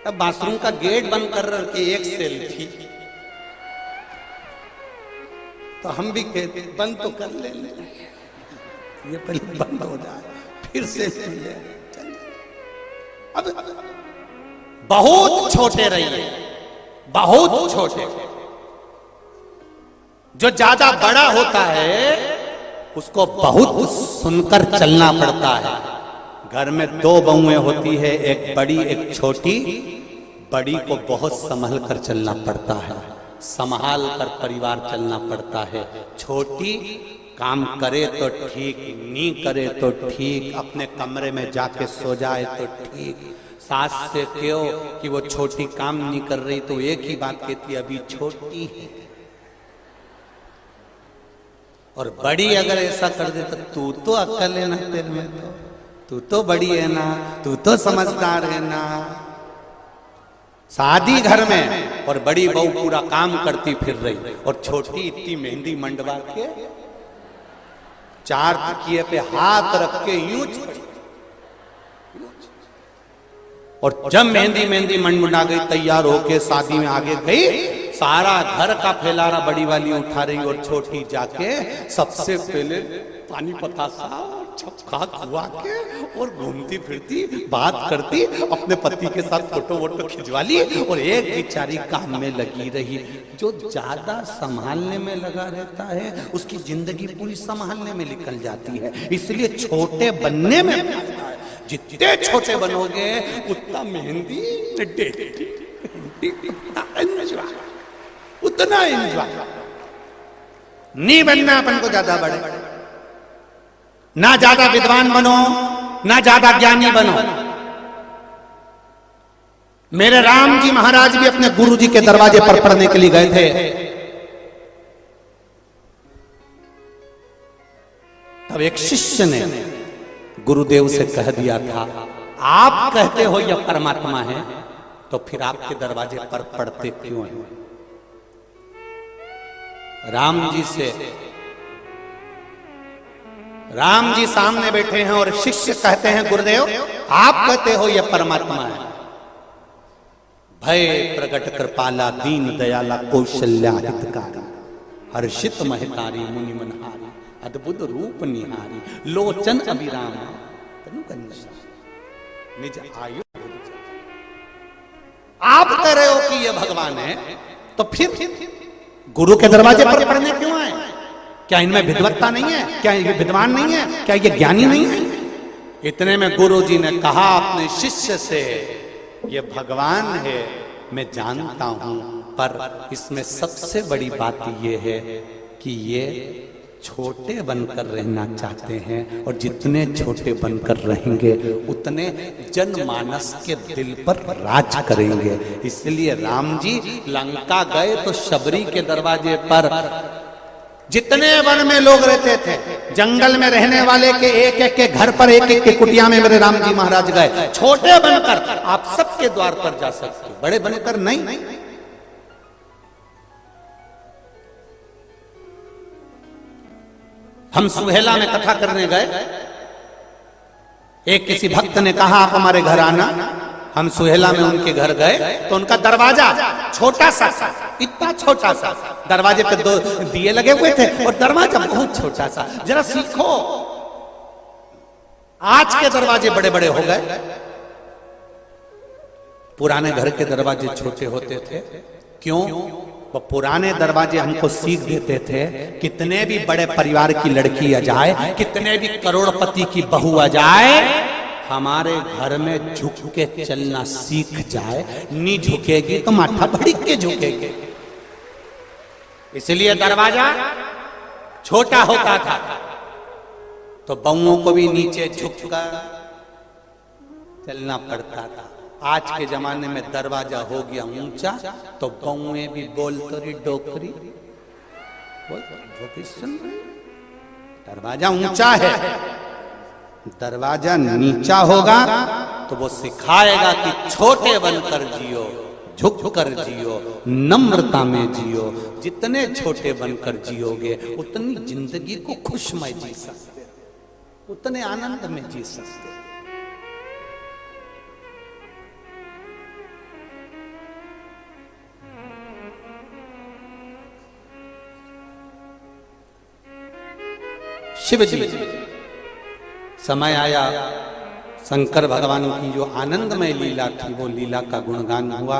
अब बाथरूम का गेट बंद कर के एक सेल्फी, तो हम भी कहते बंद तो कर ले, ये पहले बंद हो जाए फिर सेल्फी ले। अब बहुत छोटे रहिए, बहुत छोटे। जो ज्यादा बड़ा होता है उसको बहुत सुनकर चलना पड़ता है। घर में 2 बहुएं होती है, एक बड़ी एक छोटी। बड़ी को बहुत संभल कर चलना पड़ता है, संभाल कर परिवार चलना पड़ता है। छोटी काम करे तो ठीक, नहीं करे तो ठीक, अपने कमरे में जाके सो जाए तो ठीक। सास से क्यों कि वो छोटी काम नहीं कर रही, तो एक ही बात कहती अभी छोटी है। और बड़ी अगर ऐसा कर दे तो तू तो अक्ल है ना तेरे में, तू तो बड़ी है ना, तू तो समझदार है ना। शादी घर में और बड़ी बहू पूरा काम करती फिर रही, और छोटी इतनी मेहंदी मंडवा के 4 तकिए पे हाथ रख के यूं पड़ी। और जब मेहंदी मेहंदी मंडा गई, तैयार होके शादी में आगे गई, सारा घर का फैलारा बड़ी वाली उठा रही, और छोटी जाके सबसे पहले पानी पतासा छपका खुआ के और घूमती फिरती बात करती, अपने पति के साथ फोटो वोटो खिंचवा ली, और एक बेचारी काम में लगी रही। जो ज्यादा संभालने में लगा रहता है उसकी जिंदगी पूरी संभालने में निकल जाती है। इसलिए छोटे बनने में फायदा है। जितने छोटे बनोगे उतना मेहंदी उतना एंजॉय नहीं बनना अपन को ज्यादा बड़े। ना ज्यादा विद्वान बनो, ना ज्यादा ज्ञानी बनो। मेरे राम जी महाराज भी अपने गुरु जी के दरवाजे पर पढ़ने के लिए गए थे। तब एक शिष्य ने गुरुदेव से कह दिया था, आप कहते हो यह परमात्मा है, तो फिर आपके दरवाजे पर पढ़ते क्यों हैं? राम जी सामने बैठे हैं और शिष्य कहते हैं, गुरुदेव आप कहते हो यह परमात्मा है। भय प्रकट कृपाला दीन दयाला कौशल्या हितकारी, हर्षित महतारी मुनि मनहारी, अद्भुत रूप निहारी, लोचन अभिराम तनु कन्या निज आयु। आप कह रहे हो कि यह भगवान है, तो फिर गुरु के दरवाजे पर पढ़ने क्यों आए? क्या इनमें विद्वत्ता नहीं है? क्या ये विद्वान नहीं है? क्या ये ज्ञानी नहीं है? इतने में गुरु जी ने कहा अपने शिष्य से, ये भगवान है मैं जानता हूं, पर इसमें सबसे बड़ी बात ये है कि ये छोटे बनकर रहना चाहते हैं, और जितने छोटे बनकर रहेंगे उतने जनमानस के दिल पर राज करेंगे। इसलिए राम जी लंका गए तो शबरी के दरवाजे पर जितने वन में लोग रहते थे, जंगल में रहने वाले के एक एक के घर पर, एक एक के कुटिया में मेरे राम जी महाराज गए। छोटे बनकर आप सबके द्वार पर जा सकते, बड़े बनकर नहीं। हम सुहेला में कथा करने गए, एक किसी भक्त ने कहा आप हमारे घर आना। हम सुहेला में उनके घर गए तो उनका दरवाजा छोटा सा, इतना छोटा सा, दरवाजे पे 2 दिए लगे हुए थे और दरवाजा बहुत छोटा सा। जरा सीखो, आज के दरवाजे बड़े बड़े हो गए, पुराने घर के दरवाजे छोटे होते थे। क्यों? वो पुराने दरवाजे हमको सीख देते थे, कितने भी बड़े परिवार की लड़की आ जाए, कितने भी करोड़पति की बहू आ जाए, हमारे घर में झुक के चलना सीख जाए, नहीं झुकेगी तो माथा भड़क के झुकेगी। इसलिए दरवाजा छोटा होता था, तो बहुओं को भी नीचे झुककर चलना पड़ता था। आज के जमाने में दरवाजा हो गया ऊंचा, तो बहुएं भी बोलते रही डोकरी, दरवाजा ऊंचा है। दरवाजा नीचा होगा तो वो सिखाएगा कि छोटे बनकर जियो, झुक कर जियो, नम्रता में जियो। जितने छोटे बनकर जियोगे उतनी जिंदगी को खुशमय जी सकते, उतने आनंद में जी सकते। शिव जी समय आया, शंकर भगवान की जो आनंदमय लीला थी वो लीला का गुणगान हुआ।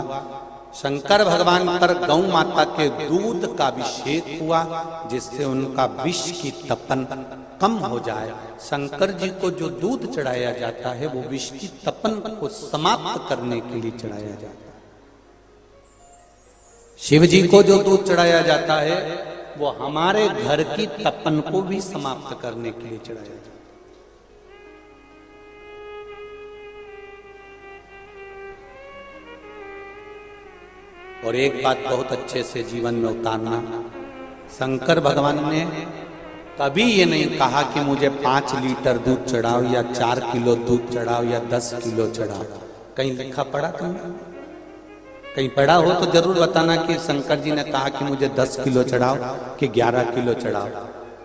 शंकर भगवान पर गौ माता के दूध का अभिषेक हुआ, जिससे उनका विष की तपन कम हो जाए। शंकर जी को जो दूध चढ़ाया जाता है वो विष की तपन को समाप्त करने के लिए चढ़ाया जाता है। शिव जी को जो दूध चढ़ाया जाता है वो हमारे घर की तपन को भी समाप्त करने के लिए चढ़ाया जाता है। और एक बात बहुत अच्छे से जीवन में उतारना, शंकर भगवान ने कभी ये नहीं कहा कि मुझे 5 लीटर दूध चढ़ाओ या 4 किलो दूध चढ़ाओ या 10 किलो चढ़ाओ। कहीं लिखा पढ़ा तुमने? कहीं पढ़ा हो तो जरूर बताना कि शंकर जी ने कहा कि मुझे 10 किलो चढ़ाओ कि 11 किलो चढ़ाओ।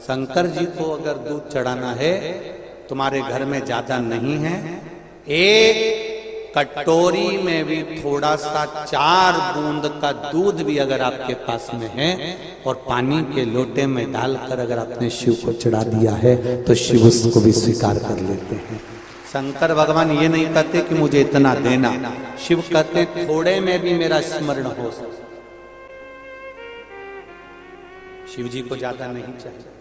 शंकर जी को अगर दूध चढ़ाना है, तुम्हारे घर में ज्यादा नहीं है, एक कटोरी में भी थोड़ा सा 4 बूंद का दूध भी अगर आपके पास में है और पानी के लोटे में डालकर अगर आपने शिव को चढ़ा दिया है तो शिव उसको भी स्वीकार कर लेते हैं। शंकर भगवान ये नहीं कहते कि मुझे इतना देना, शिव कहते थोड़े में भी मेरा स्मरण हो सके। शिव जी को ज्यादा नहीं चाहिए।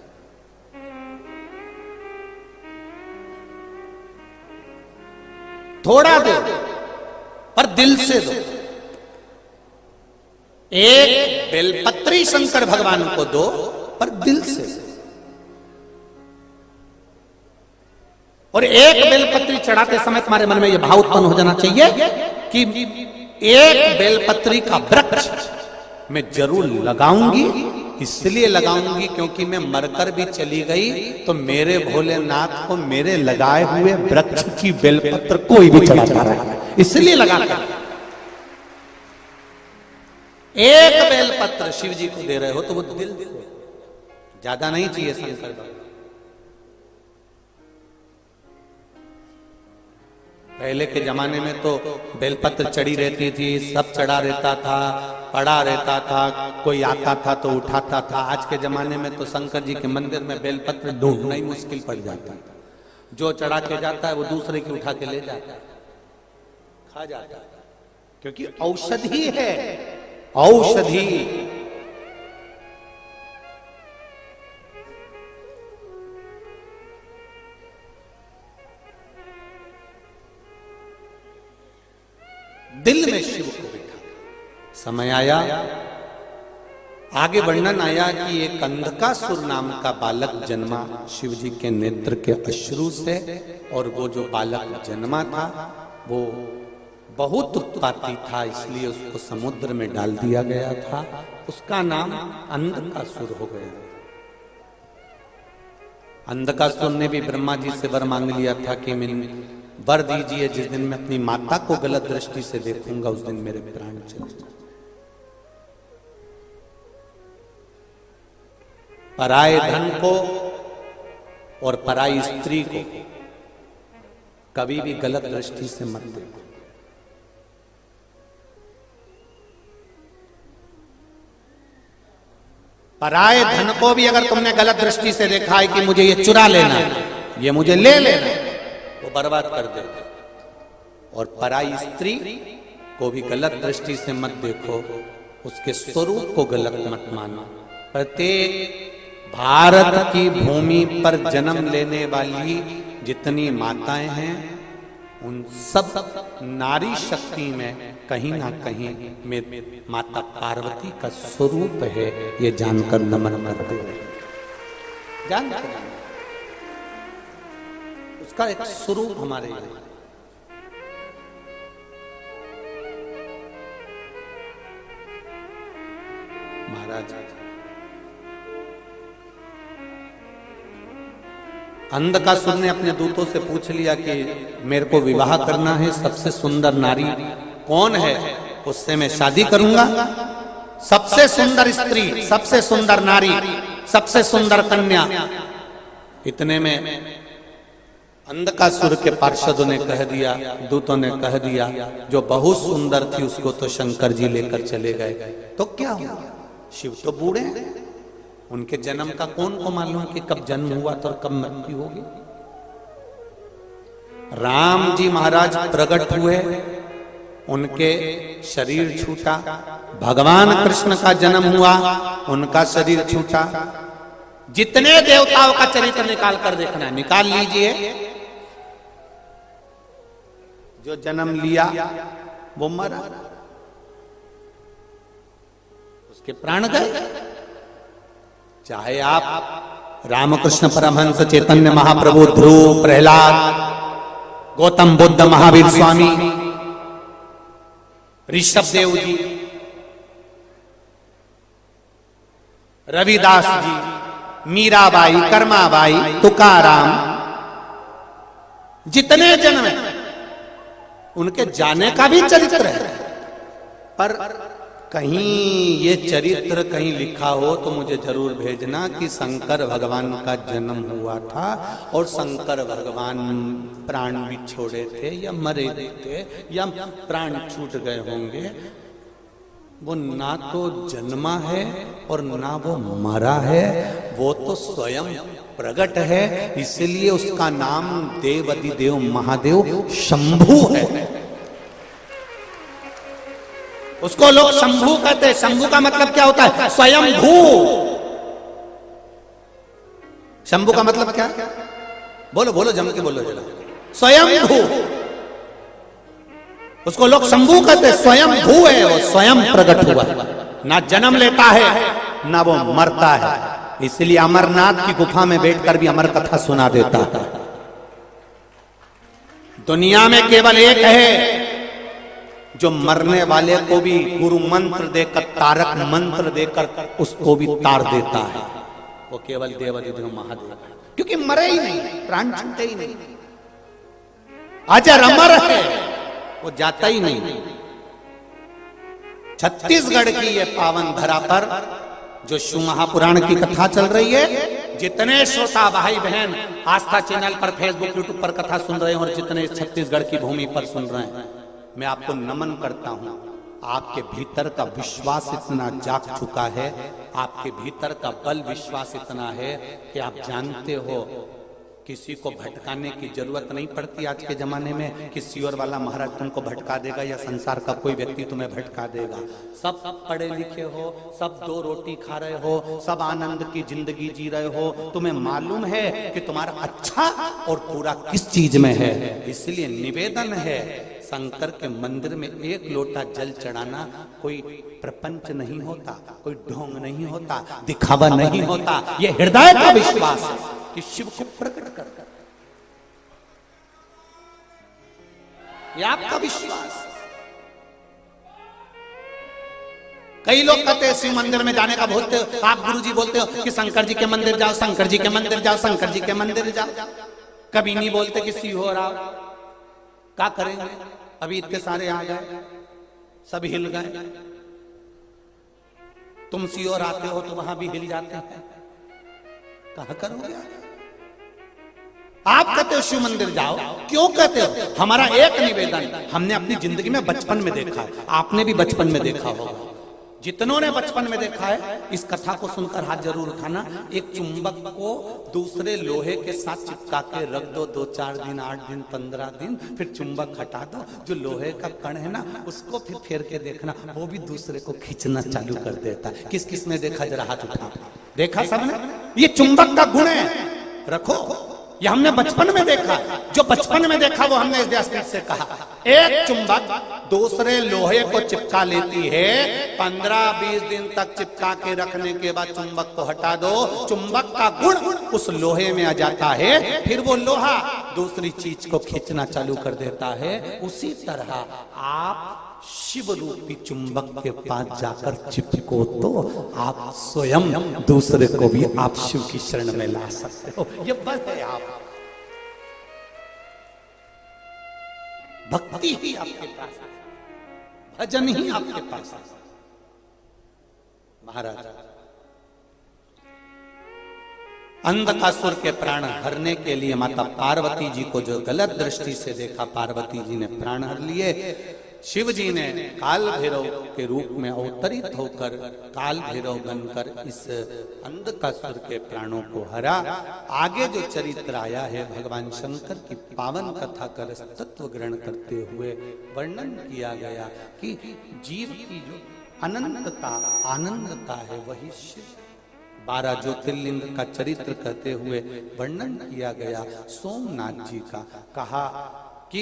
थोड़ा दो पर दिल से दो। एक बेलपत्री शंकर भगवान को दो पर दिल से। और एक बेलपत्री चढ़ाते समय तुम्हारे मन में यह भाव उत्पन्न हो जाना चाहिए कि एक बेलपत्री का वृक्ष मैं जरूर लगाऊंगी, इसलिए लगाऊंगी क्योंकि मैं मरकर भी चली गई तो मेरे भोलेनाथ को मेरे लगाए हुए वृक्ष की बेलपत्र कोई भी चढ़ाता रहे, इसलिए लगाता। एक बेलपत्र शिव जी को दे रहे हो तो वो दिल दे, ज्यादा नहीं चाहिए शंकर बाबा। पहले के जमाने में तो बेलपत्र चढ़ी रहती थी, सब चढ़ा रहता था, पड़ा रहता था, कोई आता था तो उठाता था। आज के जमाने में तो शंकर जी के मंदिर में बेलपत्र ढूंढना ही मुश्किल पड़ जाता है। जो चढ़ा के जाता है वो दूसरे की उठा के ले जाता है, खा जाता है, क्योंकि औषधि है, औषधि। दिल में शिव को बिठा। समय आया, आगे वर्णन आया कि एक अंधकासुर नाम का बालक जन्मा शिव जी के नेत्र के अश्रु से, और वो जो बालक जन्मा था वो बहुत उत्पाती था, इसलिए उसको समुद्र में डाल दिया गया था। उसका नाम अंधकासुर हो गया। अंधकासुर ने भी ब्रह्मा जी से वर मांग लिया था कि मैं वर दीजिए, जिस दिन मैं अपनी माता को गलत दृष्टि से देखूंगा उस दिन मेरे प्राण चले जाए। पराये धन को और पराई स्त्री को कभी भी गलत दृष्टि से मत देखो। पराये धन को भी अगर तुमने गलत दृष्टि से देखा है कि मुझे ये चुरा लेना है, ये मुझे ले लेना है, वो बर्बाद कर देगा। और पराई स्त्री को भी गलत दृष्टि से मत देखो, उसके स्वरूप को गलत मत मानो। प्रत्येक भारत की भूमि पर जन्म लेने वाली जितनी माताएं हैं उन सब नारी शक्ति में कहीं ना कहीं में माता पार्वती का स्वरूप है, ये जानकर नमन करते हैं। जानकर उसका एक स्वरूप हमारे यहाँ। महाराज अंधकासुर ने अपने दूतों से पूछ लिया कि मेरे को विवाह करना है, सबसे सुंदर नारी कौन है उससे मैं शादी करूंगा। सबसे सुंदर स्त्री, सबसे सुंदर नारी, सबसे सुंदर कन्या। इतने में अंधकासुर के पार्षदों ने कह दिया, दूतों ने कह दिया, जो बहुत सुंदर थी उसको तो शंकर जी लेकर चले गए, तो क्या हुआ? शिव तो बूढ़े हैं, उनके जन्म का कौन को मालूम कि कब जन्म हुआ तो कब मृत्यु होगी। राम जी महाराज प्रकट हुए, उनके शरीर छूटा। भगवान कृष्ण का जन्म हुआ, उनका शरीर छूटा। जितने देवताओं का चरित्र निकाल कर देखना है निकाल लीजिए, जो जन्म लिया वो मरा, उसके प्राण गए। चाहे आप रामकृष्ण परमहंस, चैतन्य महाप्रभु, ध्रुव, प्रहलाद, गौतम बुद्ध, महावीर स्वामी, ऋषभ देव जी, रविदास जी, मीराबाई, कर्माबाई, तुकाराम, जितने जन्म हैं उनके जाने का भी चरित्र है। पर कहीं ये चरित्र कहीं लिखा हो तो मुझे जरूर भेजना कि शंकर भगवान का जन्म हुआ था और शंकर भगवान प्राण भी छोड़े थे या मरे थे या प्राण छूट गए होंगे। वो ना तो जन्मा है और ना वो मरा है, वो तो स्वयं प्रकट है। इसलिए उसका नाम देवाधिदेव महादेव शंभू है। उसको लोग शंभू कहते हैं। शंभू का मतलब क्या होता है? स्वयंभू। शंभू का मतलब क्या? बोलो बोलो, जम के बोलो जरा। स्वयंभू। उसको लोग शंभू कहते हैं। स्वयंभू है, वो स्वयं प्रकट हुआ, ना जन्म लेता है ना वो मरता है। इसलिए अमरनाथ की गुफा में बैठकर भी अमर कथा सुना देता है। दुनिया में केवल एक है जो मरने वाले को भी गुरु मंत्र देकर, तारक मंत्र देकर उसको भी तार देता है, वो केवल देवाधिदेव महादेव है। क्योंकि मरे ही नहीं, प्राण छूटे ही नहीं, अजर अमर है, वो जाता ही नहीं। छत्तीसगढ़ की ये पावन धरा पर जो शिव महापुराण की कथा चल रही है, जितने श्रोता भाई बहन आस्था चैनल पर, फेसबुक, यूट्यूब पर कथा सुन रहे हैं और जितने छत्तीसगढ़ की भूमि पर सुन रहे हैं, मैं आपको नमन करता हूं। आपके भीतर का विश्वास इतना जाग चुका है, आपके भीतर का बल विश्वास इतना है कि आप जानते हो किसी को भटकाने की जरूरत नहीं पड़ती। आज के जमाने में कि सियोर वाला महाराज तुमको भटका देगा या संसार का कोई व्यक्ति तुम्हें भटका देगा। सब पढ़े लिखे हो, सब दो रोटी खा रहे हो, सब आनंद की जिंदगी जी रहे हो, तुम्हें मालूम है कि तुम्हारा अच्छा और पूरा किस चीज में है। इसलिए निवेदन है, शंकर के मंदिर में एक लोटा जल चढ़ाना कोई प्रपंच नहीं होता, कोई ढोंग नहीं होता, दिखावा नहीं होता। यह हृदय का विश्वास है कि शिव को प्रकट कर, यह आपका विश्वास। कई लोग कहते हैं शिव मंदिर में जाने का बोलते हो, आप गुरुजी बोलते हो कि शंकर जी के मंदिर जाओ, शंकर जी के मंदिर जाओ, शंकर जी के मंदिर जाओ। कभी नहीं बोलते कि शिव हो रहा, क्या करेंगे, अभी इतने सारे आ गए, सब हिल गए। तुम सियोर आते हो तो वहां भी हिल जाते हैं, कहा करोगे? आप कहते हो शिव मंदिर जाओ, क्यों कहते हो? हमारा एक निवेदन, हमने अपनी जिंदगी में बचपन में देखा है, आपने भी बचपन में देखा होगा। जितनों ने बचपन में देखा है इस कथा को सुनकर हाथ जरूर उठाना। एक चुंबक को दूसरे लोहे के साथ चिपका के रख दो, 2-4 दिन, 8 दिन, 15 दिन, फिर चुंबक हटा दो, जो लोहे का कण है ना उसको फिर फेर के देखना, वो भी दूसरे को खींचना चालू कर देता है। किस किस ने देखा, जरा हाथ उठा। देखा सबने? ये चुंबक का गुण है, रखो। ये हमने बचपन में देखा, जो बचपन में देखा वो हमने इस स्पीड से कहा। एक चुंबक दूसरे लोहे को चिपका लेती है, 15-20 दिन तक चिपका के रखने के बाद चुंबक को हटा दो, चुंबक का गुण उस लोहे में आ जाता है, फिर वो लोहा दूसरी चीज को खींचना चालू कर देता है। उसी तरह आप शिव रूपी चुंबक के पास जाकर चिपको तो आप स्वयं दूसरे को भी आप शिव की शरण में ला सकते हो। ये बल है आप, भक्ति ही आपके पास, भजन ही आपके पास। महाराज अंधकासुर के प्राण हरने के लिए माता पार्वती जी को जो गलत दृष्टि से देखा, पार्वती जी ने प्राण हर लिए। शिव जी ने काल भैरव के रूप में अवतरित होकर काल भैरव बनकर इस अंधकासुर के प्राणों को हरा। आगे जो चरित्र आया है भगवान शंकर की पावन कथा कर तत्व ग्रहण करते हुए वर्णन किया गया कि जीव की जो अनंतता आनंदता है वही शिव। 12 ज्योतिर्लिंग का चरित्र करते हुए वर्णन किया गया सोमनाथ जी का। कहा कि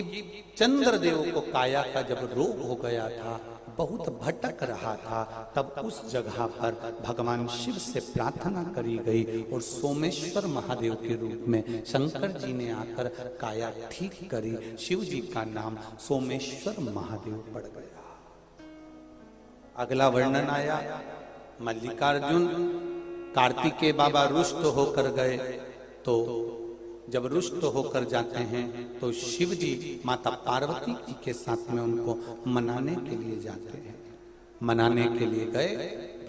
चंद्रदेव को काया का जब रोग हो गया था, बहुत भटक रहा था, तब उस जगह पर भगवान शिव से प्रार्थना करी गई और सोमेश्वर महादेव के रूप में शंकर जी ने आकर काया ठीक करी। शिव जी का नाम सोमेश्वर महादेव पड़ गया। अगला वर्णन आया मल्लिकार्जुन, कार्तिकेय बाबा रुष्ट होकर गए, तो जब रुष्ट होकर जाते हैं तो शिव जी माता पार्वती जी के साथ में उनको मनाने के लिए जाते हैं। मनाने के लिए गए,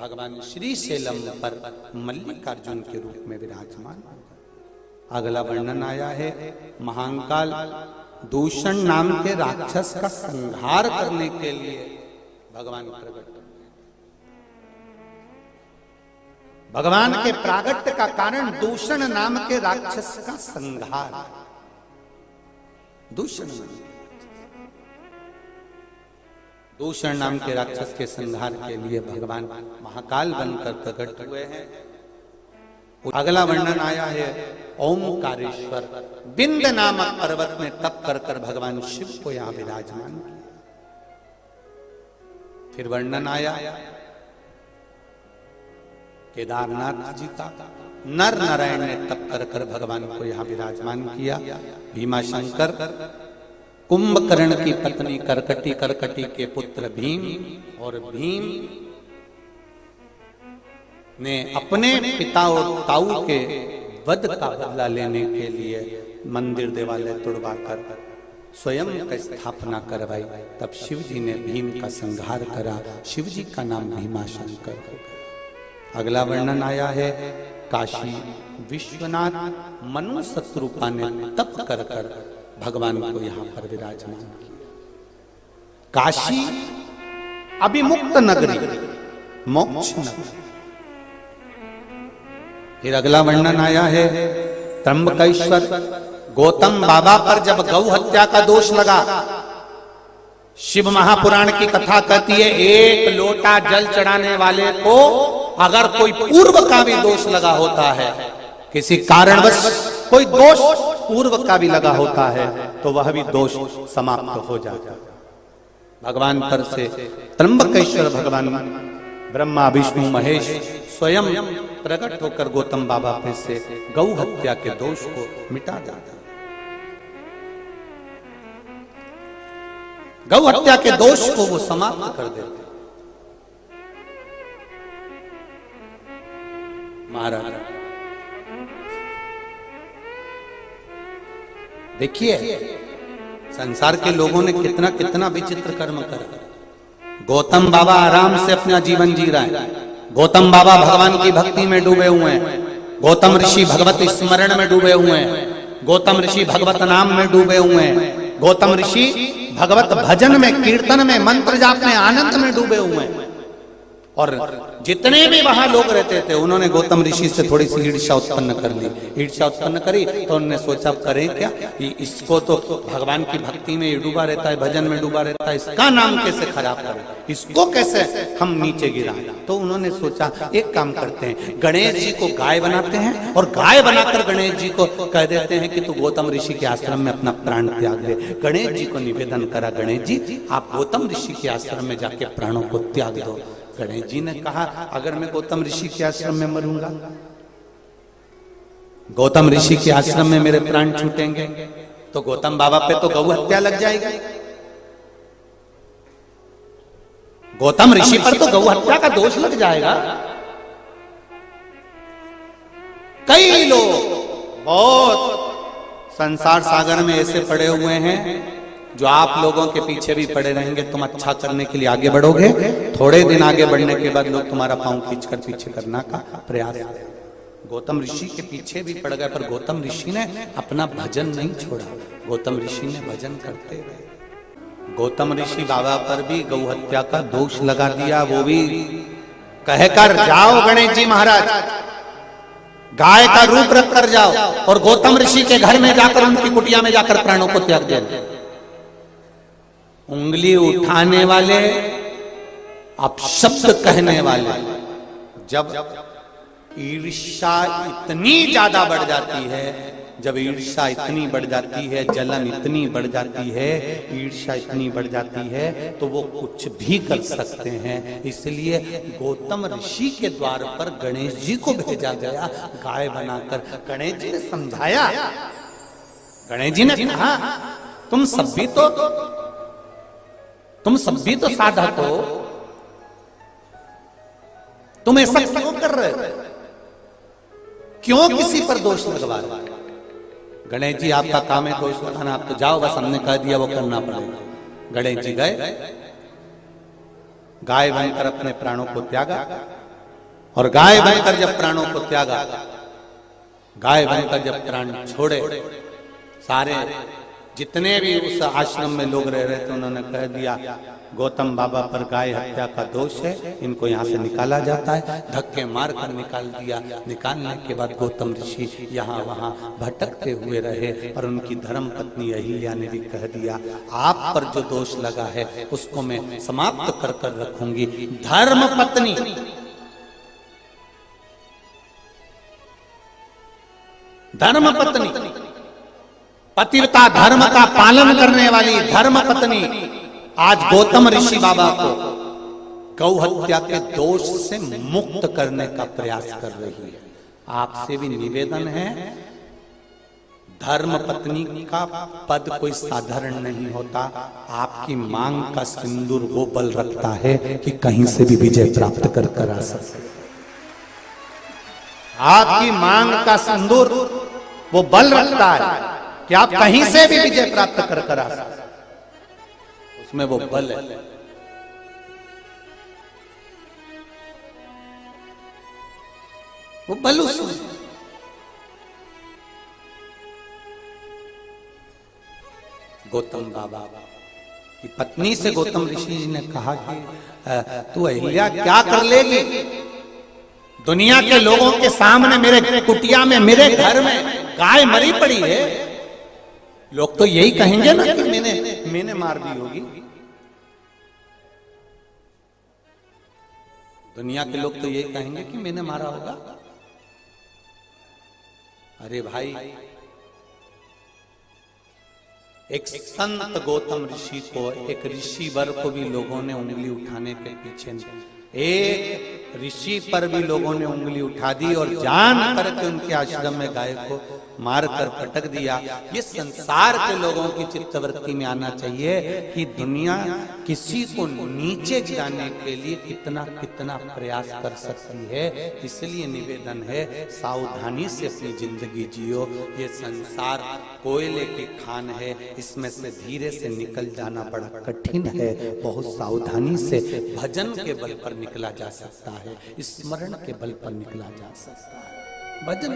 भगवान श्री शैलम पर मल्लिकार्जुन के रूप में विराजमान। अगला वर्णन आया है महाकाल दूषण नाम के राक्षस का संहार करने के लिए भगवान प्रकट। भगवान के प्रागट्य का कारण दूषण नाम के राक्षस का संहार। दूषण नाम के राक्षस के संहार के लिए भगवान महाकाल बनकर प्रकट हुए हैं। अगला वर्णन आया है ओमकारेश्वर, बिंद नामक पर्वत में तप कर कर भगवान शिव को यहां विराजमान किया। फिर वर्णन आया केदारनाथ जी का, नर नारायण ने तप कर कर भगवान को यहां विराजमान किया। भीमाशंकर कुंभकर्ण की पत्नी करकटी, करकटी के पुत्र भीम, और भीम ने अपने पिता और ताऊ के वध का बदला लेने के लिए मंदिर देवालय तुड़वाकर स्वयं का स्थापना करवाई। तब शिव जी ने भीम का संहार करा। शिव जी का नाम भीमाशंकर हो गया। अगला वर्णन आया है काशी विश्वनाथ मनु शत्रुपा ने तप कर कर भगवान को यहां पर विराजमान किया। काशी अभिमुक्त नगरी, मोक्ष नगरी। फिर अगला वर्णन आया है त्र्यंबकेश्वर। गौतम बाबा पर जब गौ हत्या का दोष लगा, शिव महापुराण की कथा कहती है एक लोटा जल चढ़ाने वाले को अगर कोई पूर्व का भी दोष लगा होता है, किसी कारणवश कोई दोष पूर्व का भी लगा होता है, तो वह भी दोष समाप्त हो जाता है। भगवान पर से त्र्यंबकेश्वर भगवान ब्रह्मा विष्णु महेश स्वयं प्रकट होकर गौतम बाबा पे से गौ हत्या के दोष को मिटा जाता। गौ हत्या के दोष को वो समाप्त कर देते। महाराज देखिए संसार के लोगों ने कितना कितना विचित्र कर्म करा। गौतम बाबा आराम से अपना जीवन जी रहा है। गौतम बाबा भगवान की भक्ति में डूबे हुए हैं। गौतम ऋषि भगवत स्मरण में डूबे हुए हैं। गौतम ऋषि भगवत नाम में डूबे हुए हैं। गौतम ऋषि भगवत भजन में, कीर्तन में, मंत्र जाप में, आनंद में डूबे हुए हैं। और जितने भी वहां लोग रहते थे उन्होंने गौतम ऋषि से थोड़ी सी ईर्ष्या उत्पन्न कर ली। ईर्ष्या उत्पन्न करी तो उन्होंने सोचा करें क्या, इसको तो भगवान की भक्ति में डूबा रहता है, भजन में डूबा रहता है, इसका नाम कैसे खराब करें, इसको कैसे हम नीचे गिराएं। तो उन्होंने सोचा एक काम करते हैं, गणेश जी को गाय बनाते हैं और गाय बनाकर गणेश जी को कह देते हैं कि तू गौतम ऋषि के आश्रम में अपना प्राण त्याग दे। गणेश जी को निवेदन करा, गणेश जी आप गौतम ऋषि के आश्रम में जाके प्राणों को त्याग दो। गणेश जी ने कहा अगर मैं गौतम ऋषि के आश्रम में मरूंगा, गौतम ऋषि के आश्रम में मेरे प्राण छूटेंगे तो गौतम बाबा पे तो गौ हत्या लग जाएगी। गौतम ऋषि पर तो गौ हत्या का दोष लग जाएगा। कई लोग बहुत संसार सागर में ऐसे पड़े हुए हैं जो आप लोगों के पीछे भी पड़े रहेंगे। तुम अच्छा करने के लिए आगे बढ़ोगे, थोड़े दिन आगे बढ़ने के बाद लोग तुम्हारा पांव खींचकर पीछे करना का प्रयास करेंगे। गौतम ऋषि के पीछे भी पड़ गए पर गौतम ऋषि ने अपना भजन नहीं छोड़ा। गौतम ऋषि ने भजन करते रहे। गौतम ऋषि बाबा पर भी गौ हत्या का दोष लगा दिया। वो भी कहकर जाओ गणेश जी महाराज, गाय का रूप रख कर जाओ और गौतम ऋषि के घर में जाकर उनकी कुटिया में जाकर प्राणों को त्याग दे। उंगली उठाने वाले, अपशब्द कहने वाले, जब ईर्ष्या इतनी ज्यादा बढ़ जाती है, जब ईर्ष्या इतनी बढ़ जाती है, जलन इतनी बढ़ जाती है, ईर्ष्या इतनी बढ़ जाती है तो वो कुछ भी कर सकते हैं। इसलिए गौतम ऋषि के द्वार पर गणेश जी को भेजा गया गाय बनाकर। गणेश जी ने समझाया, गणेश जी ने कहा तुम सब भी तो साधक हो, तुम ऐसा क्यों कर रहे हो, क्यों किसी पर दोष लगवा रहे हो? गणेश जी आपका काम है दोष लगाना, आप तो जाओ, बस हमने कह दिया वो करना पड़ेगा। गणेश जी गए, गाय बनकर अपने प्राणों को त्यागा। और गाय बनकर जब प्राणों को त्यागा, गाय बनकर जब प्राण छोड़े, सारे जितने भी उस आश्रम में लोग रह रहे थे उन्होंने कह दिया गौतम बाबा पर गाय हत्या का दोष है, इनको यहाँ से निकाला जाता है। धक्के मार कर निकाल दिया। निकालने के बाद गौतम ऋषि यहाँ वहाँ भटकते हुए रहे और उनकी धर्म पत्नी अहिल्या ने भी कह दिया आप पर जो दोष लगा है उसको मैं समाप्त कर कर रखूंगी। धर्म पत्नी, धर्म पत्नी, पतिव्रता धर्म का पालन करने वाली धर्म पत्नी आज गौतम ऋषि बाबा को गौ हत्या के दोष से मुक्त करने का प्रयास कर रही है। आपसे भी निवेदन है, धर्म पत्नी का पद कोई साधारण नहीं होता। आपकी मांग का सिंदूर वो बल रखता है कि कहीं से भी विजय प्राप्त कर आ सकते। आपकी मांग का सिंदूर वो बल रखता है कि आप कहीं से भी विजय प्राप्त कर आ सकते, उसमें वो बल है। वो बल उसमें। गौतम बाबा की पत्नी से गौतम ऋषि जी ने कहा कि तू अहिल्या क्या कर लेगी? दुनिया के लोगों के सामने मेरे कुटिया में, मेरे घर में गाय मरी पड़ी है, लोग तो यही कहेंगे ना कि मैंने मार दी होगी। दुनिया के लोग तो यही कहेंगे कि मैंने मारा होगा। अरे भाई, एक संत गौतम ऋषि को, एक ऋषि वर को भी लोगों ने उंगली उठाने के पीछे, एक ऋषि पर भी लोगों ने उंगली उठा दी और जान करके उनके आश्रम में गाय को मारकर पटक दिया। ये संसार के लोगों की चित्तवृत्ति में आना चाहिए कि दुनिया किसी को नीचे गिराने के लिए कितना कितना प्रयास कर सकती है। इसलिए निवेदन है, सावधानी से अपनी जिंदगी जियो। ये संसार कोयले की खान है, इसमें से धीरे से निकल जाना बड़ा कठिन है। बहुत सावधानी से भजन के बल पर निकला जा सकता है, स्मरण के बल पर निकला जा सकता है। भजन,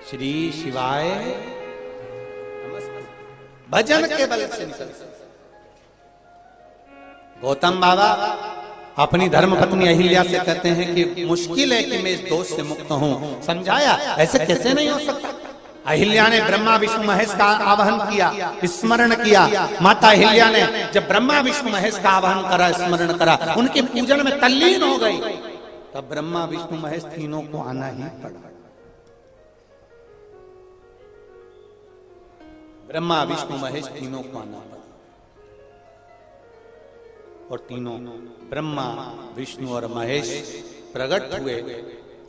श्री शिवाय भजन के बल से निकल सकता। गौतम बाबा अपनी धर्मपत्नी अहिल्या से कहते हैं कि मुश्किल है कि मैं इस दोष से मुक्त हूं। समझाया ऐसे कैसे नहीं हो सकता। अहिल्या ने ब्रह्मा विष्णु महेश का आवाहन किया, स्मरण किया। माता अहिल्या ने जब ब्रह्मा विष्णु महेश का आवाहन करा, स्मरण करा, उनके पूजन में तल्लीन हो गई, तब ब्रह्मा विष्णु महेश तीनों को आना ही पड़ा। ब्रह्मा विष्णु महेश तीनों को आना पड़ा और तीनों ब्रह्मा विष्णु और महेश प्रकट हुए।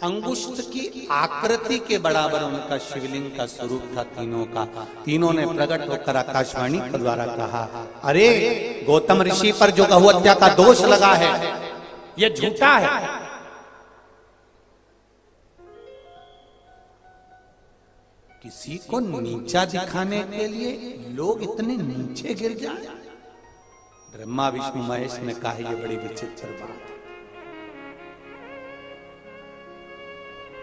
अंगुष्ठ की आकृति के बराबर उनका शिवलिंग का स्वरूप था तीनों का। तीनों ने प्रकट होकर आकाशवाणी के द्वारा कहा, अरे गौतम ऋषि पर जो गौ हत्या का दोष लगा है ये झूठा है। किसी को नीचा दिखाने के लिए लोग इतने नीचे गिर जाए। ब्रह्मा विष्णु महेश ने कहा, ये बड़ी विचित्र बात है।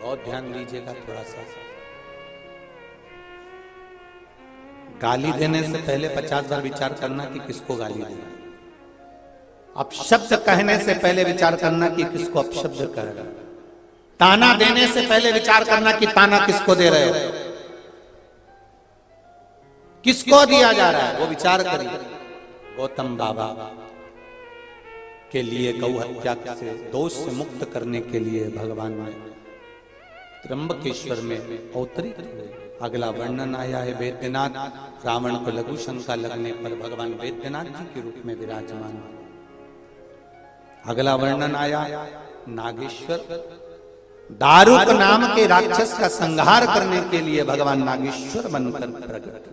बहुत ध्यान दीजिएगा थोड़ा सा। गाली देने से पहले 50 बार विचार करना कि किसको गाली देना। अपशब्द कहने से पहले विचार करना कि किसको अपशब्द कह रहे हो। ताना देने से पहले विचार करना कि ताना किसको दे रहे हो, किसको दिया जा रहा है, वो विचार करिए। गौतम बाबा के लिए गौ हत्या से दोष से मुक्त करने के लिए भगवान ने त्र्यंबकेश्वर में अवतरित हुए। अगला वर्णन आया है वैद्यनाथ। रावण को लघु शंका लगने पर भगवान वैद्यनाथ जी के रूप में विराजमान। अगला वर्णन आया नागेश्वर। दारुक नाम के राक्षस का संहार करने के लिए भगवान नागेश्वर बनकर प्रकट।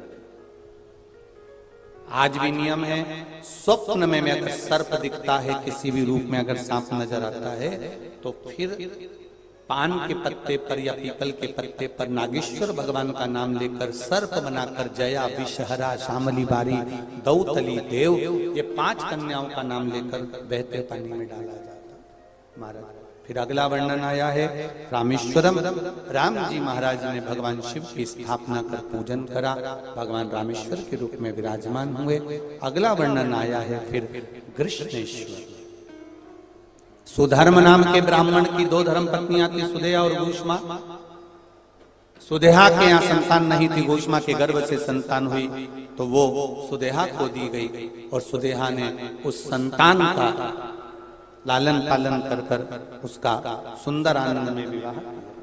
आज भी नियम है, स्वप्न में अगर सर्प दिखता है, किसी भी रूप में अगर सांप नजर आता है, तो फिर पान के पत्ते पर या पीपल के पत्ते पर नागेश्वर भगवान का नाम लेकर सर्प बनाकर जया, विषहरा, शामली बारी, दौतली, देव, ये 5 कन्याओं का नाम लेकर बहते पानी में डाला जाता महाराज। फिर अगला वर्णन आया है रामेश्वरम। राम जी महाराज ने भगवान शिव की स्थापना कर पूजन करा, भगवान रामेश्वर के रूप में विराजमान हुए। अगला वर्णन आया है फिर कृष्णेश्वर। सुधर्म नाम के ब्राह्मण की 2 धर्म पत्नियां थी, सुदेहा और घूष्मा। सुदेहा के यहाँ संतान नहीं थी, घूष्मा के गर्भ से संतान हुई तो वो सुदेहा को दी गई और सुदेहा ने उस संतान का लालन पालन कर उसका सुंदर आनंद में विवाह किया।